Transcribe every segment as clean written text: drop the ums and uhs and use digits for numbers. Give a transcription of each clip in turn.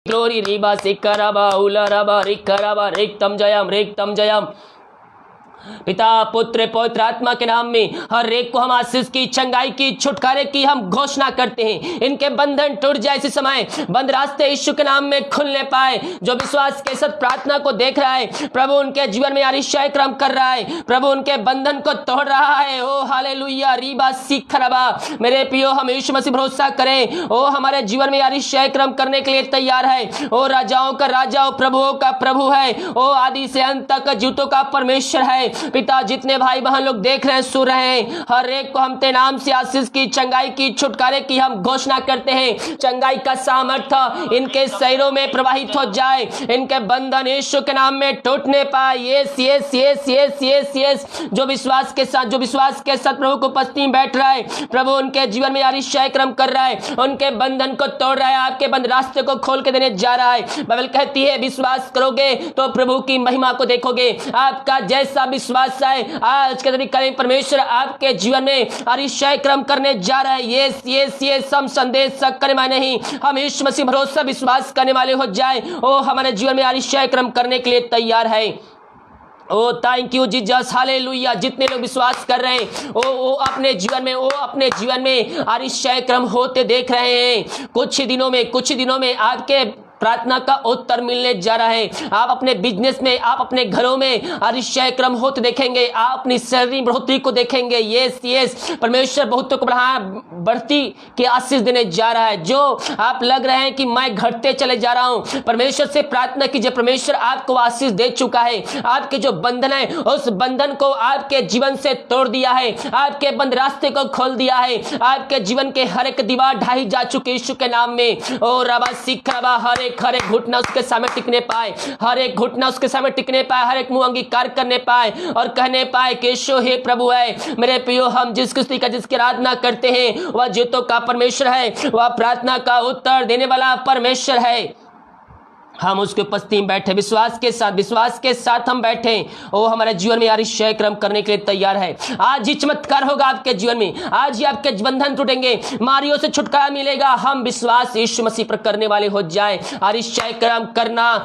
Glory Reeba सिकरबा उलरबा रिकरबा रिक्तम Jayam. पिता पुत्र पवित्र आत्मा के नाम में हर एक को हम आशीष की, चंगाई की, छुटकारे की हम घोषणा करते हैं। इनके बंधन टूट जाए, इसी समय बंद रास्ते यीशु के नाम में खुलने पाए। जो विश्वास के साथ प्रार्थना को देख रहा है, प्रभु उनके जीवन में आशीष क्रम कर रहा है, प्रभु उनके बंधन को तोड़ रहा है। ओ हालेलुया रीबा सिखरबा। मेरे प्रियो, हम यीशु मसीह भरोसा करें, ओ हमारे जीवन में आशीष क्रम करने के लिए तैयार है। ओ राजाओं का राजा, ओ प्रभुओं का प्रभु है, ओ आदि से अंत तक जीवों का परमेश्वर है। पिता, जितने भाई बहन लोग देख रहे हैं, सुन रहे हैं, हर एक को हम तेरे नाम से आशीष की, चंगाई की, छुटकारे की हम घोषणा करते हैं। चंगाई का सामर्थ्य इनके शरीरों में प्रवाहित हो जाए, इनके बंधन यीशु के नाम में टूटने पाए। Yes yes yes yes yes yes. जो विश्वास के साथ प्रभु को उपस्थिति में बैठ रहा है, प्रभु उनके जीवन में आशीष क्रम कर रहा है, उनके बंधन को तोड़ रहा है, आपके बंद रास्ते को खोल के देने जा रहा है। बाइबल कहती है, विश्वास करोगे तो प्रभु की महिमा को देखोगे। आपका जैसा विश्वास है, आज के दिन करें, परमेश्वर आपके जीवन में आशीष क्रम करने जा रहा है। Yes yes yes. हम संदेश करने वाले नहीं, हम यीशु मसीह भरोसा विश्वास करने वाले हो जाए। ओ हमारे जीवन में आशीष क्रम करने के लिए तैयार है। ओ थैंक यू जीसस, हालेलुया। जितने लोग विश्वास कर रहे हैं, ओ अपने जीवन में आशीष क्रम होते देख रहे हैं। कुछ दिनों में आपके प्रार्थना का उत्तर मिलने जा रहा है। आप अपने बिजनेस में, आप अपने घरों में आशीष क्रम होते देखेंगे, आप अपनी सैलरी बढ़ोतरी को देखेंगे। Yes yes. परमेश्वर बहुतों को बढ़ती की आशीष देने जा रहा है। जो आप लग रहे हैं कि मैं घटते चले जा रहा हूं, परमेश्वर से प्रार्थना कीजिए, परमेश्वर आपको आशीष दे चुका है। आपके जो बंधन है, उस बंधन को आपके जीवन से तोड़ दिया है, आपके बंद रास्ते को खोल दिया है, आपके जीवन के हर एक दीवार ढाई जा चुकी यीशु के नाम में। ओ रबा सिखरबा। हर एक घुटना उसके सामने टिकने पाए, हर एक घुटना उसके सामने टिकने पाए, हर एक मुंह अंगीकार करने पाए और कहने पाए कि यीशु हे प्रभु है। मेरे प्रियो, हम जिस किस्ती का जिसकी आराधना करते हैं, वह जीवों का परमेश्वर है, वह प्रार्थना का उत्तर देने वाला परमेश्वर है। हम उसके उपस्थिति में बैठे, विश्वास के साथ हम बैठे। ओ हमारे जीवन में आशीष क्रम करने के लिए तैयार है। आज ही चमत्कार होगा आपके जीवन में, आज ही आपके बंधन टूटेंगे, मारियों से छुटकारा मिलेगा। हम विश्वास यीशु मसीह पर करने वाले हो जाए। आशीष क्रम करना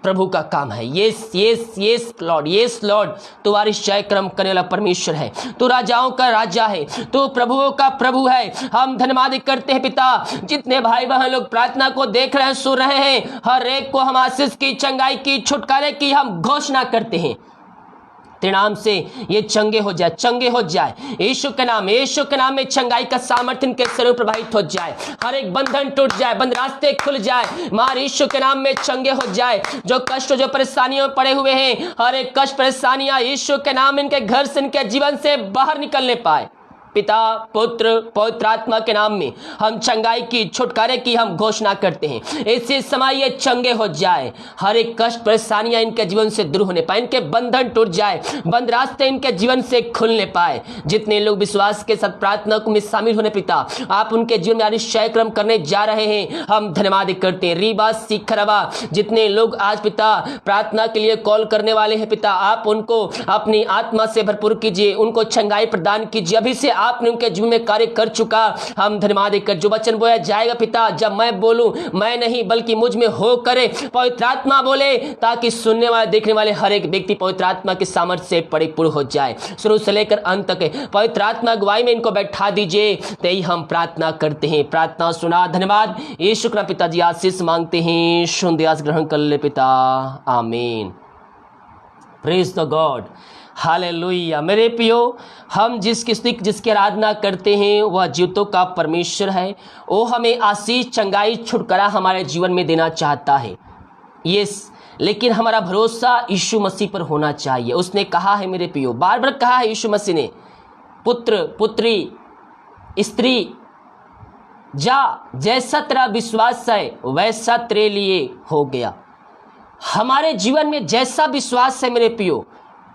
प्रभु का काम है। Yes yes yes Lord, yes Lord. तू आशीष क्रम करने वाला परमेश्वर है, तू राजाओं का राजा है, तू प्रभुओं का प्रभु है। हम धन्यवाद करते हैं पिता, जितने भाई बहन लोग प्रार्थना को देख रहे हैं, सुन रहे हैं, हर एक को हम आशीष की, चंगाई की, छुटकारे की हम घोषणा करते हैं। तेरे नाम से ये चंगे हो जाए। यीशु के नाम में चंगाई का सामर्थ्य इनके शरीर प्रभावित हो जाए, हर एक बंधन टूट जाए, बंद रास्ते खुल जाए। मार यीशु के नाम में चंगे हो जाए। जो कष्ट, जो परेशानियों में पड़े हुए हैं, हर एक कष्ट परेशानियां यीशु के नाम इनके घर से, इनके जीवन से बाहर निकलने पाए। पिता पुत्र पवित्र आत्मा के नाम में हम चंगाई की, छुटकारे की हम घोषणा करते हैं। इसी समय ये चंगे हो जाए, हर एक कष्ट परेशानियां इनके जीवन से दूर होने पाए, इनके बंधन टूट जाए, बंद रास्ते इनके जीवन से खुलने पाए। जितने लोग विश्वास के साथ प्रार्थना में शामिल होने, पिता आप उनके जीवन में आशीष क्रम करने जा रहे हैं। हम धन्यवाद करते हैं। रीबा सिखरबा। जितने लोग आज पिता प्रार्थना के लिए कॉल करने वाले हैं, पिता आप उनको अपनी आत्मा से भरपूर कीजिए, उनको चंगाई प्रदान कीजिए। अभी से आपने उनके जीवन में कार्य कर चुका, हम धन्यवाद कर। जो वचन बोया जाएगा पिता, जब मैं बोलूं, मैं नहीं बल्कि मुझ में हो करे, पवित्र आत्मा बोले, ताकि सुनने वाले देखने वाले हर एक व्यक्ति पवित्र आत्मा की सामर्थ्य से परिपूर्ण हो जाए। शुरू से लेकर अंत तक पवित्र आत्मा अगुवाई में इनको बैठा दीजिए। तेरी हम प्रार्थना करते हैं, प्रार्थना सुना। धन्यवाद यीशु का पिताजी, आशीष मांगते हैं, शुद्ध ग्रहण कर ले पिता, आमीन। Praise the God, hallelujah. मेरे प्रियो, हम जिसकी आराधना करते हैं वह जीवतों का परमेश्वर है। वो हमें आशीष, चंगाई, छुटकारा हमारे जीवन में देना चाहता है। यस, लेकिन हमारा भरोसा यीशु मसीह पर होना चाहिए। उसने कहा है मेरे प्रियो, बार बार कहा है यीशु मसीह ने, पुत्र पुत्री स्त्री जा, जैसा तेरा विश्वास है वैसा तेरे लिए हो गया। हमारे जीवन में जैसा विश्वास है मेरे प्रियो,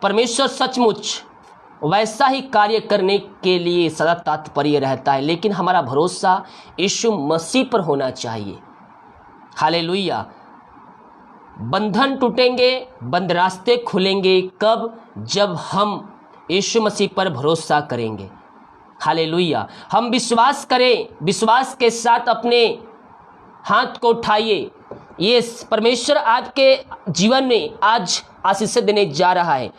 परमेश्वर सचमुच वैसा ही कार्य करने के लिए सदा तत्पर रहता है। लेकिन हमारा भरोसा यीशु मसीह पर होना चाहिए। हालेलुया। बंधन टूटेंगे, बंद रास्ते खुलेंगे कब? जब हम यीशु मसीह पर भरोसा करेंगे। हालेलुया। हम विश्वास करें, विश्वास के साथ अपने हाथ को उठाइए, ये परमेश्वर आपके जीवन में आज आशीष देने जा रहा है।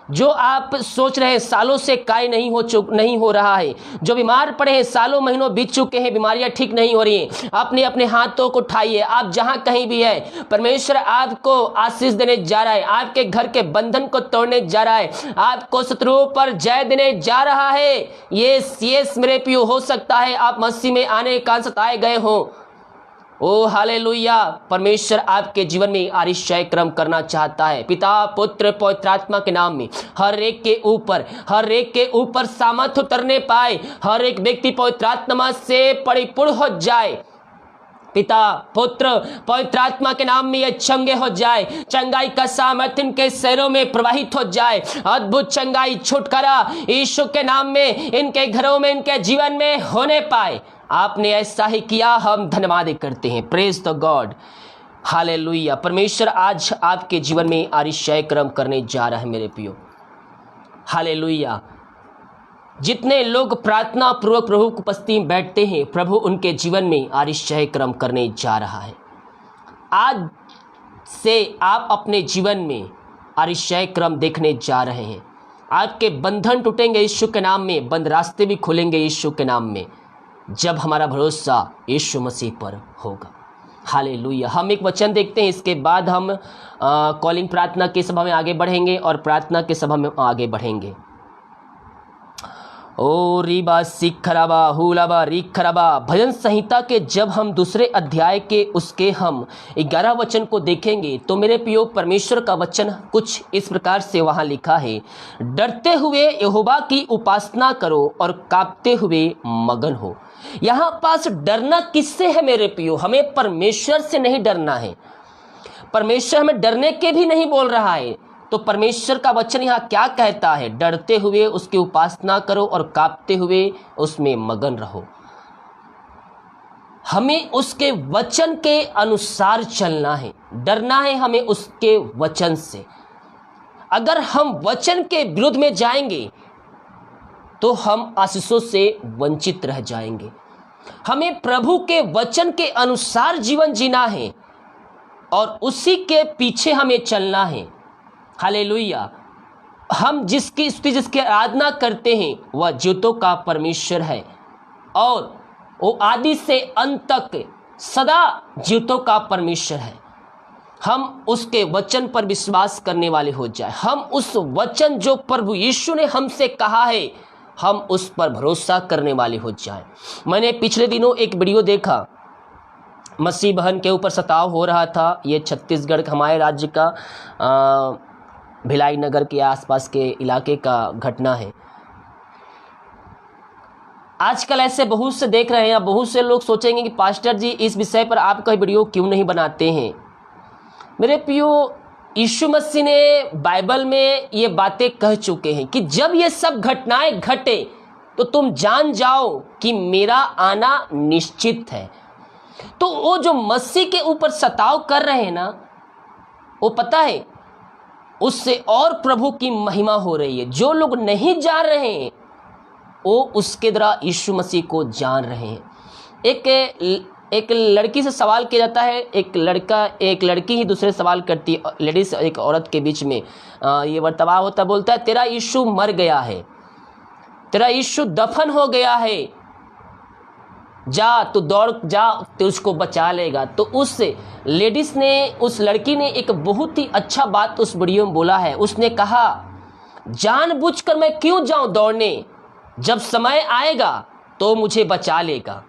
जो आप सोच रहे हैं सालों से कार्य नहीं हो रहा है, जो बीमार पड़े हैं, सालों महीनों बीत चुके हैं, बीमारियां ठीक नहीं हो रही हैं, अपने अपने हाथों को उठाइए। आप जहां कहीं भी है, परमेश्वर आपको आशीष देने जा रहा है, आपके घर के बंधन को तोड़ने जा रहा है, आपको शत्रुओं पर जय देने जा रहा है। यस मेरे प्रियो, हो सकता है आप मसीह में आने का सताए गए हो। ओ हालेलुया, परमेश्वर आपके जीवन में आश्चर्य क्रम करना चाहता है। पिता पुत्र पवित्र आत्मा के नाम में हर एक के ऊपर सामर्थ उतरने पाए, हर एक व्यक्ति पवित्र आत्मा से परिपूर्ण हो जाए। पिता पुत्र पवित्र आत्मा के नाम में ये चंगे हो जाए, चंगाई का सामर्थ्य इनके शरीरों में प्रवाहित हो जाए। अद्भुत चंगाई छुटकारा यीशु के नाम में इनके घरों में, इनके जीवन में होने पाए। आपने ऐसा ही किया, हम धन्यवाद करते हैं। Praise the God, hallelujah. परमेश्वर आज आपके जीवन में आश्चर्य कर्म करने जा रहा है मेरे प्रियो, हालेलुया। जितने लोग प्रार्थना पूर्वक प्रभु की उपस्थिति में बैठते हैं, प्रभु उनके जीवन में आश्चर्य कर्म करने जा रहा है। आज से आप अपने जीवन में आश्चर्य कर्म देखने जा रहे हैं। आपके बंधन टूटेंगे यीशु के नाम में, बंद रास्ते भी खुलेंगे यीशु के नाम में, जब हमारा भरोसा यीशु मसीह पर होगा। हालेलुया। हम एक वचन देखते हैं, इसके बाद हम कॉलिंग प्रार्थना की सभा में आगे बढ़ेंगे और प्रार्थना की सभा में आगे बढ़ेंगे। ओ रीबा सिखराबा हुलाबा रिखराबा। भजन संहिता के जब हम दूसरे अध्याय के उसके हम 11 वचन को देखेंगे तो मेरे प्रियो, परमेश्वर का वचन कुछ इस प्रकार से वहाँ लिखा है, डरते हुए यहोवा की उपासना करो और कांपते हुए मगन हो। यहाँ पास डरना किससे है मेरे प्रियो? हमें परमेश्वर से नहीं डरना है। परमेश्वर हमें डरने के भी नहीं बोल रहा है। तो परमेश्वर का वचन यहाँ क्या कहता है? डरते हुए उसकी उपासना करो और कांपते हुए उसमें मगन रहो। हमें उसके वचन के अनुसार चलना है, डरना है हमें उसके वचन से। अगर हम वचन के विरुद्ध में जाएंगे तो हम आशीषों से वंचित रह जाएंगे। हमें प्रभु के वचन के अनुसार जीवन जीना है और उसी के पीछे हमें चलना है। हालेलुया। हम जिसकी आराधना करते हैं वह ज्योतों का परमेश्वर है और वो आदि से अंत तक सदा ज्योतों का परमेश्वर है। हम उसके वचन पर विश्वास करने वाले हो जाए। हम उस वचन जो प्रभु यीशु ने हमसे कहा है, हम उस पर भरोसा करने वाले हो जाए। मैंने पिछले दिनों एक वीडियो देखा, मसीह बहन के ऊपर सताव हो रहा था। ये छत्तीसगढ़ हमारे राज्य का भिलाई नगर के आसपास के इलाके का घटना है। आजकल ऐसे बहुत से देख रहे हैं, बहुत से लोग सोचेंगे कि पास्टर जी इस विषय पर आप कोई वीडियो क्यों नहीं बनाते हैं। मेरे प्रियो, यीशु मसीह ने बाइबल में ये बातें कह चुके हैं कि जब ये सब घटनाएं घटे तो तुम जान जाओ कि मेरा आना निश्चित है। तो वो जो मसीह के ऊपर सताव कर रहे हैं ना, वो पता है उससे और प्रभु की महिमा हो रही है। जो लोग नहीं जान रहे हैं वो उसके द्वारा यीशु मसीह को जान रहे हैं। एक लड़की से सवाल किया जाता है, एक लड़की ही दूसरे सवाल करती है, लेडीज एक औरत के बीच में ये वर्ताव होता, बोलता है तेरा यीशु मर गया है, तेरा यीशु दफन हो गया है, जा तू दौड़ जा, तो उसको बचा लेगा। तो उस लेडीज ने, उस लड़की ने एक बहुत ही अच्छा बात उस वीडियो में बोला है। उसने कहा, जानबूझकर मैं क्यों जाऊं दौड़ने, जब समय आएगा तो मुझे बचा लेगा।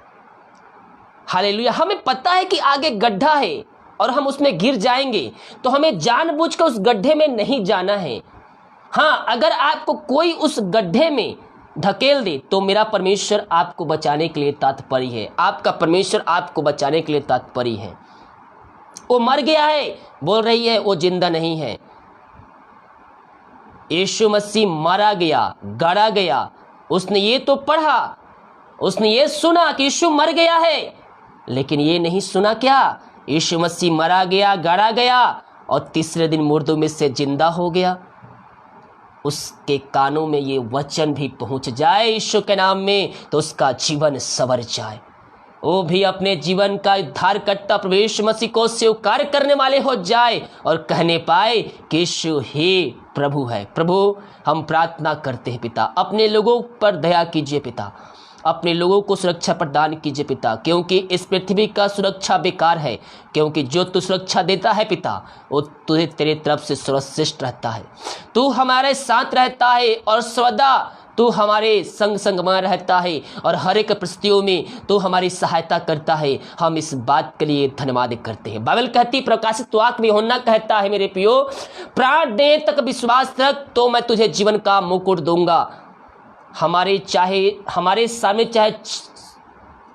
हालेलुया। हमें पता है कि आगे गड्ढा है और हम उसमें गिर जाएंगे, तो हमें जानबूझकर उस गड्ढे में नहीं जाना है। हाँ, अगर आपको कोई उस गड्ढे में धकेल दे तो मेरा परमेश्वर आपको बचाने के लिए तात्पर्य है। आपका परमेश्वर आपको बचाने के लिए तात्पर्य है। वो मर गया है बोल रही है, वो जिंदा नहीं है। यीशु मसीह मारा गया, गाड़ा गया। उसने ये तो पढ़ा, उसने ये सुना कि यीशु मर गया है, लेकिन ये नहीं सुना क्या यीशु मसीह मारा गया, गाड़ा गया और तीसरे दिन मुर्दों में से जिंदा हो गया। उसके कानों में ये वचन भी पहुंच जाए यीशु के नाम में, तो उसका जीवन संवर जाए। वो भी अपने जीवन का उद्धारकर्ता प्रभु यीशु मसीह को स्वीकार करने वाले हो जाए और कहने पाए कि यीशु ही प्रभु है। प्रभु, हम प्रार्थना करते हैं पिता, अपने लोगों पर दया कीजिए पिता, अपने लोगों को सुरक्षा प्रदान कीजिए पिता, क्योंकि इस पृथ्वी का सुरक्षा बेकार है, क्योंकि जो तू सुरक्षा देता है पिता वो तुझे तेरे तरफ से सर्वश्रेष्ठ रहता है। तू हमारे साथ रहता है और सदा तू हमारे संग संग में रहता है और हर एक परिस्थितियों में तू हमारी सहायता करता है। हम इस बात के लिए धन्यवाद करते हैं। बाइबल कहती, प्रकाशित वाक्य में यूहन्ना कहता है, मेरे प्रियो, प्राण देने तक विश्वास रख तो मैं तुझे जीवन का मुकुट दूंगा। हमारे सामने चाहे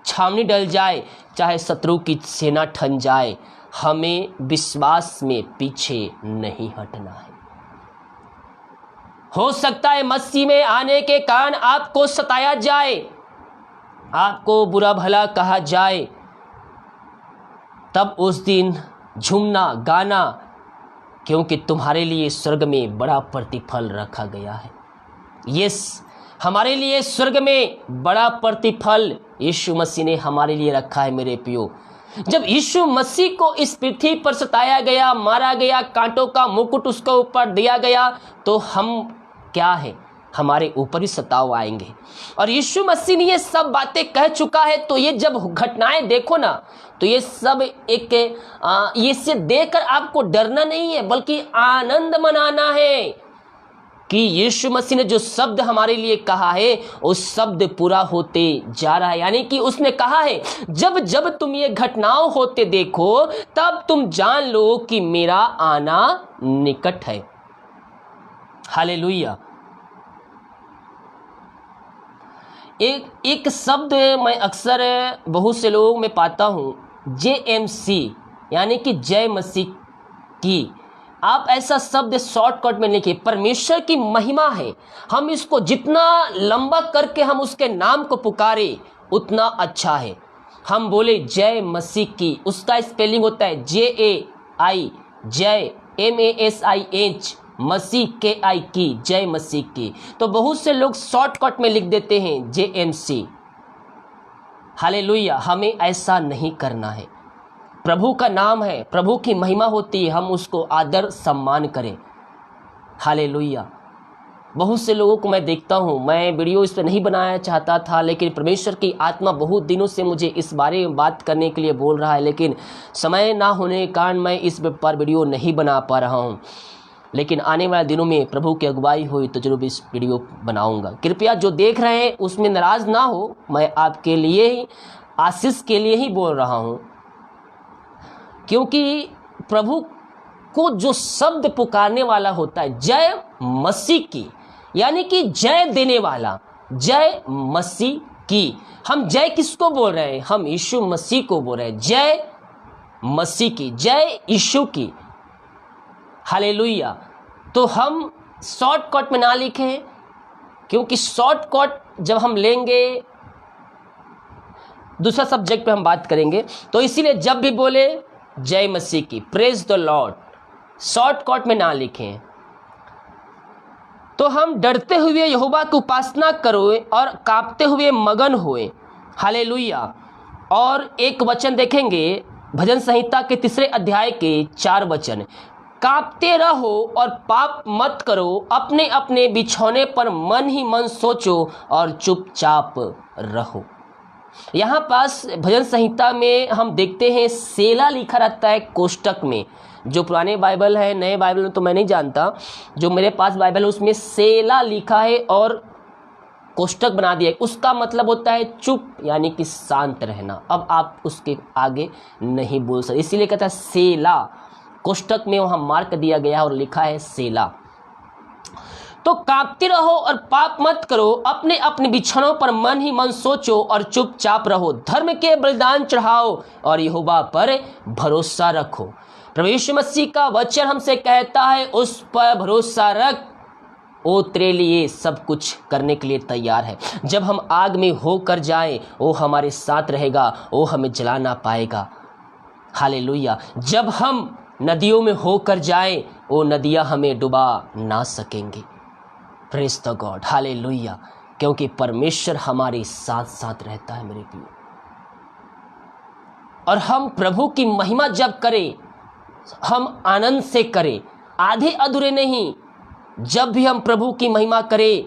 छावनी डल जाए, चाहे शत्रु की सेना ठन जाए, हमें विश्वास में पीछे नहीं हटना है। हो सकता है मसीह में आने के कारण आपको सताया जाए, आपको बुरा भला कहा जाए, तब उस दिन झूमना गाना, क्योंकि तुम्हारे लिए स्वर्ग में बड़ा प्रतिफल रखा गया है। यस, हमारे लिए स्वर्ग में बड़ा प्रतिफल यीशु मसीह ने हमारे लिए रखा है। मेरे प्रियो, जब यीशु मसीह को इस पृथ्वी पर सताया गया, मारा गया, कांटों का मुकुट उसके ऊपर दिया गया, तो हम क्या है, हमारे ऊपर ही सताव आएंगे। और यीशु मसीह ने ये सब बातें कह चुका है, तो ये जब घटनाएं देखो ना, तो ये सब एक ये से देखकर आपको डरना नहीं है, बल्कि आनंद मनाना है कि यीशु मसीह ने जो शब्द हमारे लिए कहा है उस शब्द पूरा होते जा रहा है। यानी कि उसने कहा है, जब जब तुम ये घटनाओं होते देखो तब तुम जान लो कि मेरा आना निकट है। हालेलुया। एक शब्द मैं अक्सर बहुत से लोगों में पाता हूँ, JMC, यानी कि जय मसीह की। आप ऐसा शब्द शॉर्टकट में लिखिए, परमेश्वर की महिमा है। हम इसको जितना लंबा करके हम उसके नाम को पुकारे उतना अच्छा है। हम बोले जय मसीह की, उसका स्पेलिंग होता है JAI, जय MASIH, मसीह KI की, जय मसीह की। तो बहुत से लोग शॉर्टकट में लिख देते हैं JMC। हालेलुया। हमें ऐसा नहीं करना है। प्रभु का नाम है, प्रभु की महिमा होती है, हम उसको आदर सम्मान करें। हालेलुया। बहुत से लोगों को मैं देखता हूँ, मैं वीडियो इस पर नहीं बनाया चाहता था, लेकिन परमेश्वर की आत्मा बहुत दिनों से मुझे इस बारे में बात करने के लिए बोल रहा है, लेकिन समय ना होने के कारण मैं इस पर वीडियो नहीं बना पा रहा हूँ। लेकिन आने वाले दिनों में प्रभु की अगुवाई हुई तो जरूर इस वीडियो बनाऊंगा। कृपया जो देख रहे हैं उसमें नाराज ना हो, मैं आपके लिए ही, आशीष के लिए ही बोल रहा हूं, क्योंकि प्रभु को जो शब्द पुकारने वाला होता है जय मसीह की, यानी कि जय देने वाला, जय मसीह की। हम जय किसको बोल रहे हैं? हम यीशु मसीह को बोल रहे हैं, जय मसीह की, जय यीशु की। हालेलुया। तो हम शॉर्टकट में ना लिखें, क्योंकि शॉर्टकट जब हम लेंगे दूसरा सब्जेक्ट पे हम बात करेंगे, तो इसीलिए जब भी बोले जय मसीह की, प्रेज द लॉर्ड, शॉर्टकट में ना लिखें। तो हम डरते हुए यहोवा की उपासना करो और कांपते हुए मगन होए। हालेलुया। और एक वचन देखेंगे भजन संहिता के 3 अध्याय के 4 वचन, कांपते रहो और पाप मत करो, अपने अपने बिछौने पर मन ही मन सोचो और चुपचाप रहो। यहाँ पास भजन संहिता में हम देखते हैं सेला लिखा रहता है कोष्टक में। जो पुराने बाइबल है, नए बाइबल में तो मैं नहीं जानता, जो मेरे पास बाइबल है उसमें सेला लिखा है और कोष्टक बना दिया है। उसका मतलब होता है चुप, यानी कि शांत रहना। अब आप उसके आगे नहीं बोल सकते, इसीलिए कहता है सेला। कोष्टक में वहां मार्क दिया गया है और लिखा है सेला। तो कांपते रहो और पाप मत करो, अपने अपने बिछौनों पर मन ही मन सोचो और चुपचाप रहो। धर्म के बलिदान चढ़ाओ और यहोवा पर भरोसा रखो। प्रभु यीशु मसीह का वचन हमसे कहता है उस पर भरोसा रख, वो तेरे लिए सब कुछ करने के लिए तैयार है। जब हम आग में होकर जाएं, वो हमारे साथ रहेगा, वो हमें जला ना पाएगा। हालेलुया। जब हम नदियों में होकर जाएं, वो नदियां हमें डुबा ना सकेंगी। Praise the God. हालेलुया। क्योंकि परमेश्वर हमारे साथ साथ रहता है। मेरे प्रियो, और हम प्रभु की महिमा जब करें, हम आनंद से करें, आधे अधूरे नहीं। जब भी हम प्रभु की महिमा करें,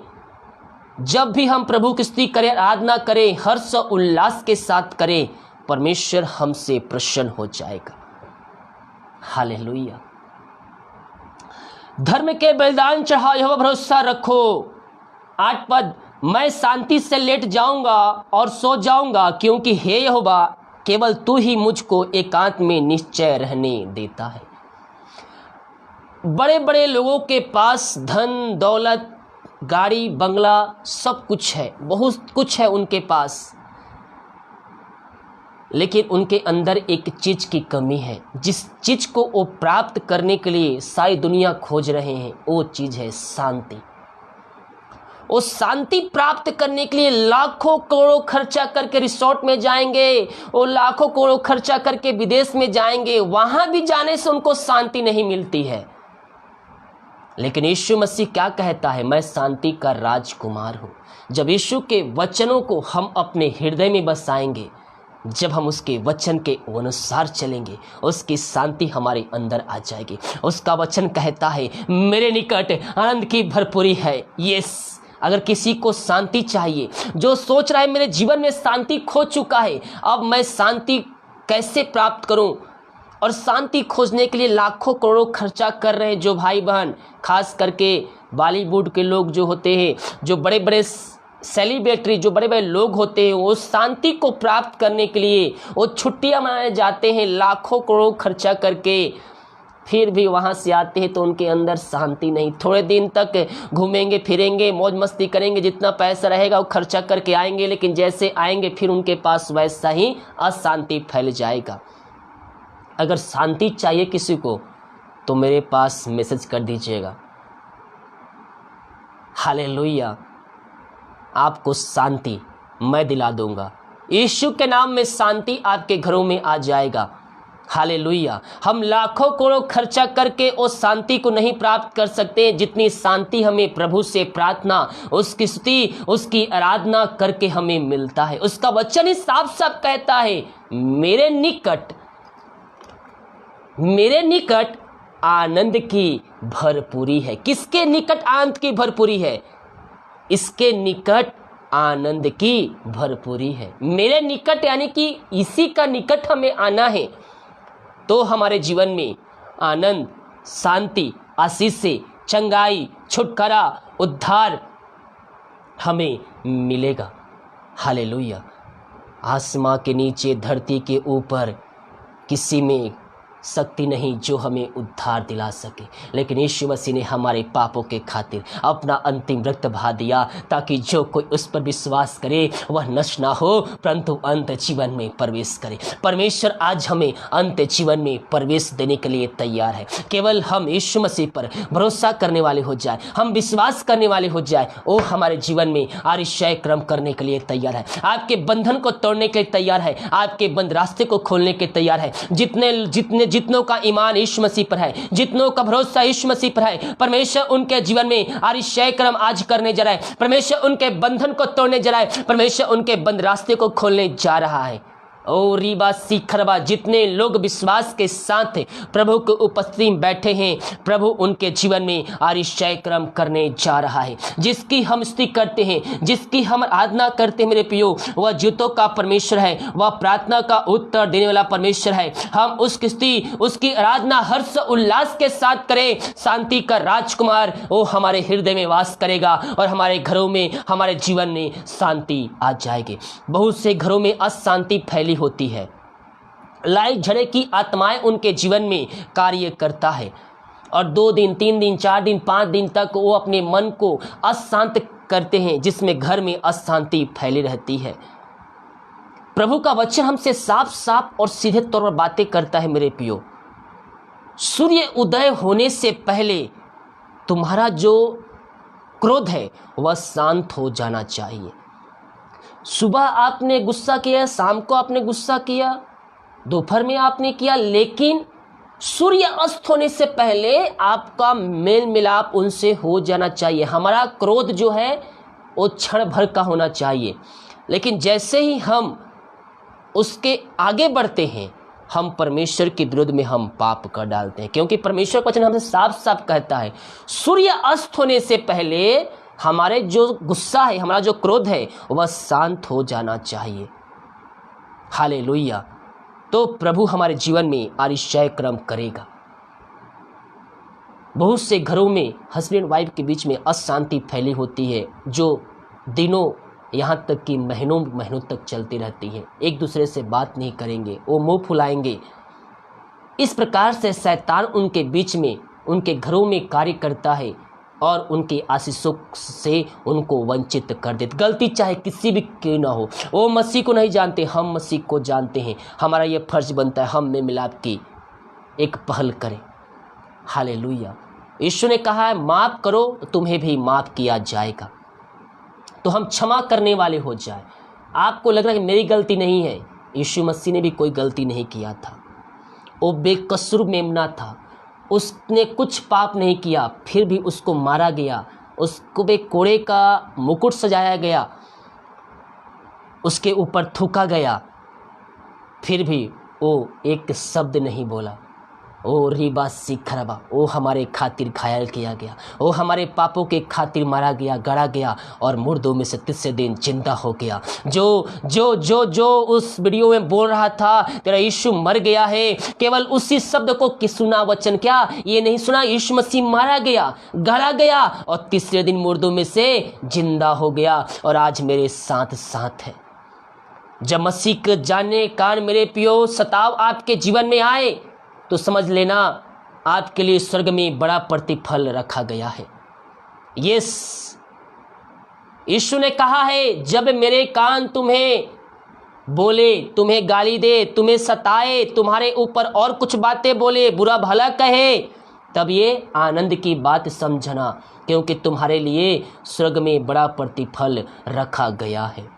जब भी हम प्रभु की स्तुति करें, आराधना करें, हर्ष और उल्लास के साथ करें, परमेश्वर हमसे प्रसन्न हो जाएगा। हालेलुया। धर्म के बलिदान चढ़ाओ, यहोवा भरोसा रखो। 8 पद, मैं शांति से लेट जाऊंगा और सो जाऊंगा, क्योंकि हे यहोवा केवल तू ही मुझको एकांत में निश्चय रहने देता है। बड़े बड़े लोगों के पास धन दौलत, गाड़ी बंगला सब कुछ है, बहुत कुछ है उनके पास, लेकिन उनके अंदर एक चीज की कमी है। जिस चीज को वो प्राप्त करने के लिए सारी दुनिया खोज रहे हैं, वो चीज है शांति। वो शांति प्राप्त करने के लिए लाखों करोड़ों खर्चा करके रिसोर्ट में जाएंगे, वो लाखों करोड़ों खर्चा करके विदेश में जाएंगे, वहां भी जाने से उनको शांति नहीं मिलती है। लेकिन यीशु मसीह क्या कहता है? मैं शांति का राजकुमार हूं। जब यीशु के वचनों को हम अपने हृदय में बसाएंगे, जब हम उसके वचन के अनुसार चलेंगे, उसकी शांति हमारे अंदर आ जाएगी। उसका वचन कहता है मेरे निकट आनंद की भरपूरी है। यस, अगर किसी को शांति चाहिए, जो सोच रहा है मेरे जीवन में शांति खो चुका है, अब मैं शांति कैसे प्राप्त करूं, और शांति खोजने के लिए लाखों करोड़ों खर्चा कर रहे हैं जो भाई बहन, खास करके बॉलीवुड के लोग जो होते हैं, जो बड़े बड़े सेलिब्रिटी, जो बड़े बड़े लोग होते हैं, वो शांति को प्राप्त करने के लिए वो छुट्टियां मनाने जाते हैं लाखों करोड़ों खर्चा करके, फिर भी वहाँ से आते हैं तो उनके अंदर शांति नहीं। थोड़े दिन तक घूमेंगे फिरेंगे, मौज मस्ती करेंगे, जितना पैसा रहेगा वो खर्चा करके आएंगे, लेकिन जैसे आएंगे फिर उनके पास वैसा ही अशांति फैल जाएगा। अगर शांति चाहिए किसी को तो मेरे पास मैसेज कर दीजिएगा। हालेलुया। आपको शांति मैं दिला दूंगा। यीशु के नाम में शांति आपके घरों में आ जाएगा। हालेलुया। हम लाखों करोड़ों खर्चा करके उस शांति को नहीं प्राप्त कर सकते जितनी शांति हमें प्रभु से प्रार्थना, उसकी स्तुति, उसकी आराधना करके हमें मिलता है। उसका वचन ही साफ साफ कहता है मेरे निकट आनंद की भरपूरी है। किसके निकट आनंद की भरपूरी है? इसके निकट आनंद की भरपूरी है। मेरे निकट यानी कि इसी का निकट हमें आना है तो हमारे जीवन में आनंद, शांति, आशीष, चंगाई, छुटकारा, उद्धार हमें मिलेगा। हालेलुया। आसमां के नीचे, धरती के ऊपर किसी में शक्ति नहीं जो हमें उद्धार दिला सके, लेकिन यीशु मसीह ने हमारे पापों के खातिर अपना अंतिम रक्त बहा दिया ताकि जो कोई उस पर विश्वास करे वह नष्ट ना हो परंतु अंत जीवन में प्रवेश करे। परमेश्वर आज हमें अंत जीवन में प्रवेश देने के लिए तैयार है। केवल हम यीशु मसीह पर भरोसा करने वाले हो जाए, हम विश्वास करने वाले हो जाए, वो हमारे जीवन में आरिश्य क्रम करने के लिए तैयार है, आपके बंधन को तोड़ने के लिए तैयार है, आपके बंद रास्ते को खोलने के तैयार है। जितनों का ईमान यीशु मसीह पर है, जितनों का भरोसा यीशु मसीह पर है, परमेश्वर उनके जीवन में आरिश्य क्रम आज करने जा रहा है। परमेश्वर उनके बंधन को तोड़ने जा रहा है, परमेश्वर उनके बंद रास्ते को खोलने जा रहा है। ओ रीबा सीखरबा, जितने लोग विश्वास के साथ प्रभु के उपस्थिति में बैठे हैं, प्रभु उनके जीवन में आरिश्य क्रम करने जा रहा है। जिसकी हम स्तुति करते हैं, जिसकी हम आराधना करते हैं मेरे प्रियो, वह जीतों का परमेश्वर है, वह प्रार्थना का उत्तर देने वाला परमेश्वर है। हम उसकी स्तुति, उसकी आराधना हर्ष उल्लास के साथ करें। शांति का राजकुमार वो हमारे हृदय में वास करेगा और हमारे घरों में, हमारे जीवन में शांति आ जाएगी। बहुत से घरों में अशांति फैली होती है, लड़ाई झगड़े की आत्माएं उनके जीवन में कार्य करता है और 2 दिन 3 दिन 4 दिन 5 दिन तक वो अपने मन को अशांत करते हैं, जिसमें घर में अशांति फैली रहती है। प्रभु का वचन हमसे साफ साफ और सीधे तौर पर बातें करता है मेरे प्रियो। सूर्य उदय होने से पहले तुम्हारा जो क्रोध है वह शांत हो जाना चाहिए। सुबह आपने गुस्सा किया, शाम को आपने गुस्सा किया, दोपहर में आपने किया, लेकिन सूर्य अस्त होने से पहले आपका मेल मिलाप उनसे हो जाना चाहिए। हमारा क्रोध जो है वो क्षण भर का होना चाहिए, लेकिन जैसे ही हम उसके आगे बढ़ते हैं, हम परमेश्वर के विरुद्ध में हम पाप कर डालते हैं। क्योंकि परमेश्वर का वचन हमसे साफ साफ कहता है, सूर्य अस्त होने से पहले हमारे जो गुस्सा है, हमारा जो क्रोध है, वह शांत हो जाना चाहिए। हालेलुया। तो प्रभु हमारे जीवन में आरिशाय क्रम करेगा। बहुत से घरों में हस्बैंड वाइफ के बीच में अशांति फैली होती है, जो दिनों यहाँ तक कि महीनों महीनों तक चलती रहती है। एक दूसरे से बात नहीं करेंगे, वो मुंह फुलाएंगे। इस प्रकार से शैतान उनके बीच में, उनके घरों में कार्य करता है और उनकी आशीषों से उनको वंचित कर देते। गलती चाहे किसी भी क्यों ना हो, वो मसीह को नहीं जानते, हम मसीह को जानते हैं। हमारा ये फर्ज बनता है हम में मिलाप की एक पहल करें। हालेलुया। यीशु ने कहा है, माफ करो तुम्हें भी माफ किया जाएगा। तो हम क्षमा करने वाले हो जाए। आपको लग रहा है कि मेरी गलती नहीं है, यीशु मसीह ने भी कोई गलती नहीं किया था। वो बेकसूर मेमना था, उसने कुछ पाप नहीं किया, फिर भी उसको मारा गया, उसको कोड़े का मुकुट सजाया गया, उसके ऊपर थूका गया, फिर भी वो एक शब्द नहीं बोला। ओ रीबा सिखरबा, वो हमारे खातिर घायल किया गया, वो हमारे पापों के खातिर मारा गया, गड़ा गया और मुर्दों में से तीसरे दिन जिंदा हो गया। जो जो जो जो उस वीडियो में बोल रहा था तेरा यीशु मर गया है, केवल उसी शब्द को कि सुना वचन, क्या ये नहीं सुना? यीशु मसीह मारा गया, गड़ा गया और तीसरे दिन मुर्दों में से जिंदा हो गया और आज मेरे साथ साथ है। जब मसीह के जानने कान मेरे पियो सताव आपके जीवन में आए तो समझ लेना आपके लिए स्वर्ग में बड़ा प्रतिफल रखा गया है। यस, यीशु ने कहा है, जब मेरे कान तुम्हें बोले, तुम्हें गाली दे, तुम्हें सताए, तुम्हारे ऊपर और कुछ बातें बोले, बुरा भला कहे, तब ये आनंद की बात समझना, क्योंकि तुम्हारे लिए स्वर्ग में बड़ा प्रतिफल रखा गया है।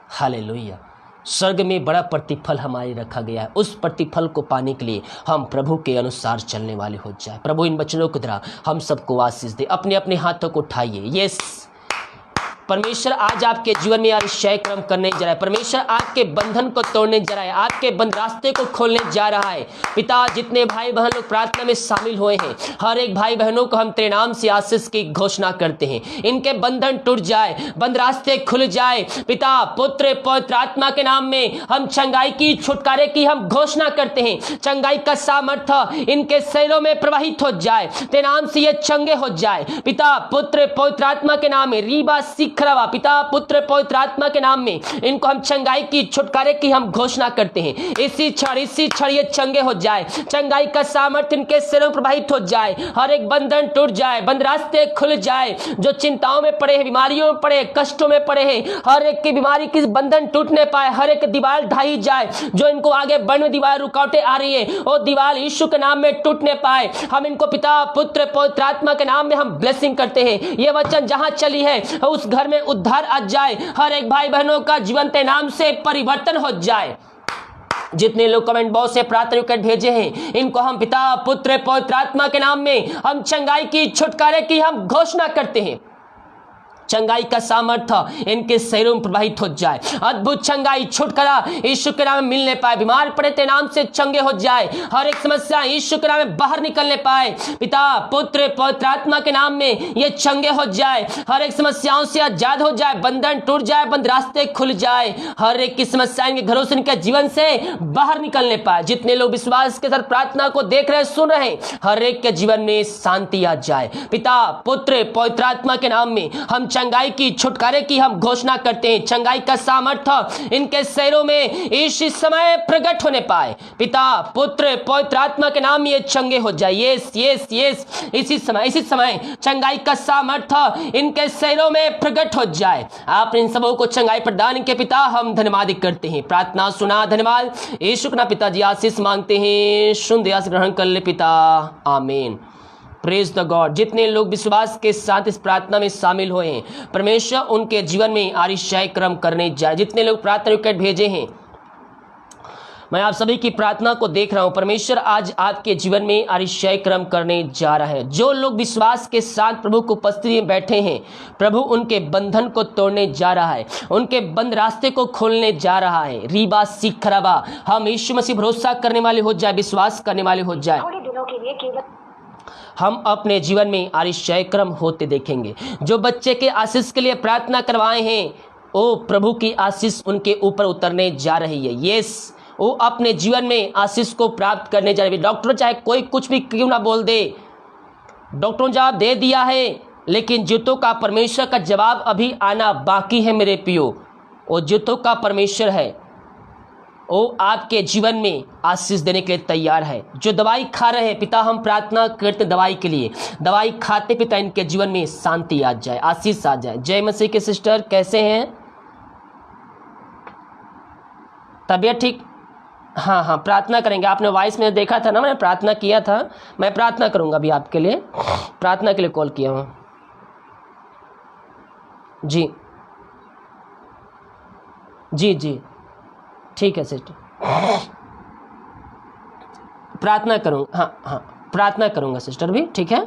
हालेलुया। स्वर्ग में बड़ा प्रतिफल हमारे रखा गया है। उस प्रतिफल को पाने के लिए हम प्रभु के अनुसार चलने वाले हो जाए। प्रभु इन वचनों के द्वारा हम सबको आशीष दे। अपने अपने हाथों को उठाइए। यस, परमेश्वर आज आपके जीवन में आरिशाय क्रम करने जा रहा है। परमेश्वर आपके बंधन को तोड़ने जा रहा है, आपके बंद रास्ते को खोलने जा रहा है। पिता, जितने भाई बहन लोग प्रार्थना में शामिल हुए हैं, हर एक भाई बहनों को हम तेरे नाम से आशीष की घोषणा करते हैं। इनके बंधन टूट जाए, बंद रास्ते खुल जाए। पिता, पुत्र, पवित्र आत्मा के नाम में हम चंगाई की, छुटकारे की हम घोषणा करते हैं। चंगाई का सामर्थ्य इनके शरीरों में प्रवाहित हो जाए, तेरे नाम से ये चंगे हो जाए। पिता, पुत्र, पवित्र आत्मा के नाम में रीबा खराबा, पिता, पुत्र, पवित्र आत्मा के नाम में इनको हम चंगाई की, छुटकारे की हम घोषणा करते हैं। इसी क्षण ये चंगे हो जाए। चंगाई का सामर्थ्य इनके सिरों प्रवाहित हो जाए। हर एक बंधन टूट जाए, बंद रास्ते खुल जाए। जो चिंताओं में पड़े हैं, बीमारियों में पड़े, कष्टों में पड़े हैं, हर एक की बीमारी की बंधन टूटने पाए, हर एक दीवार ढाई जाए। जो इनको आगे बढ़ने में दीवार रुकावटें आ रही है, वो दीवार यीशु के नाम में टूटने पाए। हम इनको पिता, पुत्र, पवित्र आत्मा के नाम में हम ब्लेसिंग करते हैं। ये वचन जहां चली है उस घर में उद्धार आ जाए। हर एक भाई बहनों का जीवन के नाम से परिवर्तन हो जाए। जितने लोग कमेंट बॉक्स से प्रार्थना रिक्वेस्ट भेजे हैं, इनको हम पिता, पुत्र, पवित्र आत्मा के नाम में हम चंगाई की, छुटकारे की हम घोषणा करते हैं। चंगाई का सामर्थ्य इनके शरीरों में प्रवाहित हो जाए। अद्भुत चंगाई, छुटकारा यीशु के नाम में मिलने पाए। बीमार पड़े तेरे नाम से चंगे हो जाए। हर एक समस्या यीशु के नाम में बाहर निकलने पाए। पिता, पुत्र, पवित्र आत्मा के नाम में ये चंगे हो जाए। हर एक समस्याओं से आजाद हो जाए, बंधन टूट जाए, बंद रास्ते खुल जाए। हर एक की समस्या इनके घरों से, इनके जीवन से बाहर निकलने पाए। जितने लोग विश्वास के साथ प्रार्थना को देख रहे, सुन रहे हैं, हर एक के जीवन में शांति आ जाए। पिता, पुत्र, पवित्र आत्मा के नाम में हम चंगाई की, छुटकारे की हम घोषणा करते हैं। चंगाई का सामर्थ्य इनके शरीरों में इसी समय प्रकट होने पाए। पिता, पुत्र, पवित्र आत्मा के नाम में ये चंगे हो जाए। यस यस यस, इसी समय चंगाई का सामर्थ्य इनके शरीरों में प्रकट हो जाए। आप इन सबों को चंगाई प्रदान के पिता हम धन्यवाद करते हैं। प्रार्थना सुना, धन्यवाद। यीशु के पिताजी आशीष मांगते हैं, सुन दया से ग्रहण कर ले पिता, आमीन। Praise the God. जितने लोग विश्वास के साथ इस प्रार्थना में शामिल हुए हैं, परमेश्वर उनके जीवन में आरिशाय क्रम करने जाए। जितने लोग प्रार्थना रिक्वेस्ट भेजे हैं, मैं आप सभी की प्रार्थना को देख रहा हूं। परमेश्वर आज आपके जीवन में आश्चर्य कर्म करने जा रहा है। जो लोग विश्वास के साथ प्रभु की उपस्थिति में बैठे हैं, प्रभु उनके बंधन को तोड़ने जा रहा है, उनके बंद रास्ते को खोलने जा रहा है। रीबा सीखराबा, हम यीशु मसीह भरोसा करने वाले हो जाए, विश्वास करने वाले हो जाए, थोड़े दिनों के लिए केवल हम अपने जीवन में आश्चर्य कर्म होते देखेंगे। जो बच्चे के आशीष के लिए प्रार्थना करवाए हैं, ओ प्रभु की आशीष उनके ऊपर उतरने जा रही है। यस, वो अपने जीवन में आशीष को प्राप्त करने जा रही है। डॉक्टर चाहे कोई कुछ भी क्यों ना बोल दे, डॉक्टरों ने जवाब दे दिया है, लेकिन जितों का परमेश्वर का जवाब अभी आना बाकी है मेरे पियो। वो जितों का परमेश्वर है, वो आपके जीवन में आशीष देने के लिए तैयार है। जो दवाई खा रहे हैं पिता, हम प्रार्थना करते दवाई के लिए, दवाई खाते पिता इनके जीवन में शांति आ जाए, आशीष आ जाए। जय मसीह के सिस्टर, कैसे हैं? तबीयत ठीक? हाँ हाँ, प्रार्थना करेंगे। आपने वॉइस में देखा था ना, मैंने प्रार्थना किया था। मैं प्रार्थना करूंगा अभी आपके लिए, प्रार्थना के लिए कॉल किया हूँ जी। जी जी ठीक है सिस्टर, प्रार्थना करूँगा। हाँ हाँ, प्रार्थना करूँगा सिस्टर भी, ठीक है।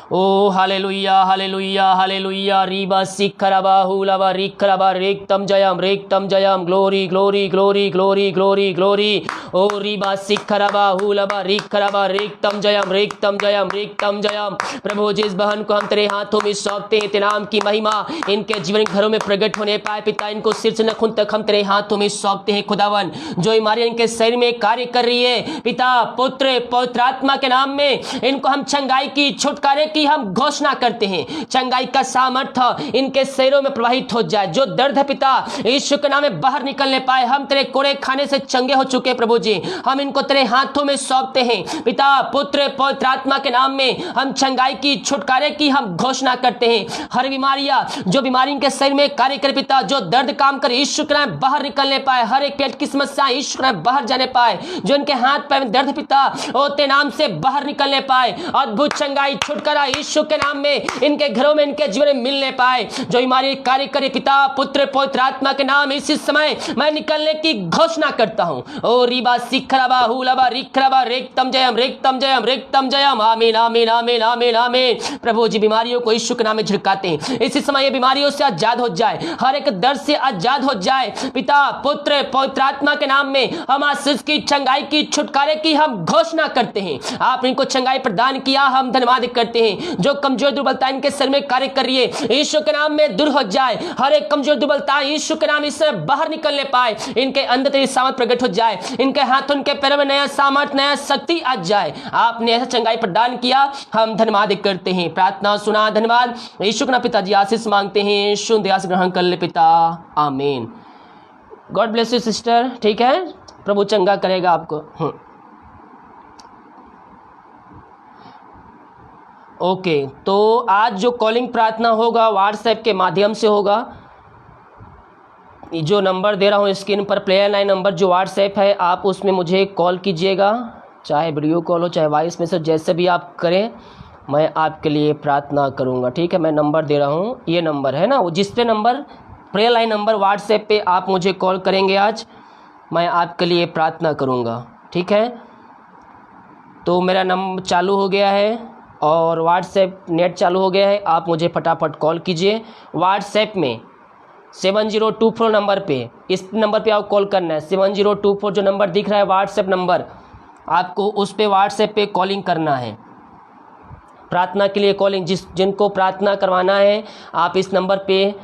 ओ हालेलुया हालेलुया हालेलुया। रीबा सिखरबा हुलबा रिखरबा रेक्तम जयम, glory glory glory glory glory glory. ओ रीबा सिखरबा हुलबा रिखरबा रेक्तम जयम। प्रभु, जिस बहन को हम तेरे हाथों में सौंपते हैं, तेरे नाम की महिमा इनके जीवन घरों में प्रकट होने पाए पिता। इनको सिर से नखुन तक हम तेरे हाथों में सौंपते हैं खुदावन। जो बीमारी इनके शरीर में कार्य कर रही है पिता, पुत्र पवित्र आत्मा के नाम में इनको हम चंगाई की, छुटकारे की हम घोषणा करते हैं। चंगाई का सामर्थ्य इनके शरीरों में प्रवाहित हो जाए। जो दर्द है पिता, यीशु के नाम में बाहर निकलने पाए। हम तेरे कोड़े खाने से चंगे हो चुके प्रभु जी, हम इनको तेरे हाथों में सौंपते हैं पिता, पुत्र पवित्र आत्मा के नाम में हम चंगाई की, छुटकारे की हम घोषणा करते हैं। हर बीमारियां, जो बीमारी इनके शरीर में कार्य करे पिता, जो दर्द काम करे, यीशु के नाम बाहर निकलने पाए। हर एक पेट की समस्या यीशु के नाम बाहर जाने पाए। जो इनके हाथ पैर में दर्द पिता, ओ तेरे नाम से बाहर निकलने पाए। अद्भुत चंगाई, छुटकारा यीशु के नाम में इनके घरों में, इनके जीवन में मिलने पाए। जो बीमारी कार्य करे पिता, पुत्र पवित्र आत्मा के नाम इसी समय मैं निकलने की घोषणा करता हूं। ओ रीबा सिखरबा हुलबा रिखरबा रेक्तम जयम। आमीन आमीन आमीन आमीन आमीन। प्रभु जी, बीमारियों को यीशु के नाम में झिड़काते हैं। इसी समय ये बीमारियों से आजाद हो जाए, हर एक दर्द से आजाद हो जाए पिता, पुत्र पवित्र आत्मा के नाम में हम आशीष की, चंगाई की, छुटकारे की हम घोषणा करते हैं। आपने इनको चंगाई प्रदान किया, हम धन्यवाद करते हैं। जो कमजोर दुर्बलता इनके सर में कार्य कर रही है, यीशु के नाम में दूर हो जाए। हर एक कमजोर दुर्बलता यीशु के नाम इससे बाहर निकलने पाए। इनके अंदर तेरी सामर्थ प्रकट हो जाए। इनके हाथों, इनके पैरों में नया सामर्थ, नया शक्ति आ जाए। आपने ऐसा चंगाई प्रदान किया, हम धन्यवाद करते हैं। प्रार्थना सुना, धन्यवाद। यीशु के नाम पिताजी आशीष मांगते हैं, शुद्ध दया से ग्रहण कर ले पिता, आमीन। गॉड ब्लेस यू सिस्टर, ठीक है। प्रभु चंगा करेगा आपको। ओके, तो आज जो कॉलिंग प्रार्थना होगा व्हाट्सएप के माध्यम से होगा। जो नंबर दे रहा हूँ स्क्रीन पर, प्लेयर 9 नंबर जो व्हाट्सएप है, आप उसमें मुझे कॉल कीजिएगा, चाहे वीडियो कॉल हो चाहे वॉइस मैसेज, जैसे भी आप करें, मैं आपके लिए प्रार्थना करूँगा, ठीक है। मैं नंबर दे रहा हूँ, ये नंबर है ना, वो जिस पे number prayer line number WhatsApp पे आप मुझे कॉल करेंगे आज, मैं आपके लिए प्रार्थना करूँगा, ठीक है। तो मेरा नंबर चालू हो गया है और व्हाट्सएप नेट चालू हो गया है। आप मुझे फटाफट कॉल कीजिए व्हाट्सएप में 7024 नंबर पे, इस नंबर पे आप कॉल करना है। 7024 जो नंबर दिख रहा है व्हाट्सएप नंबर, आपको उस पे व्हाट्सएप पे कॉलिंग करना है। प्रार्थना के लिए कॉलिंग, जिनको प्रार्थना करवाना है आप इस नंबर पे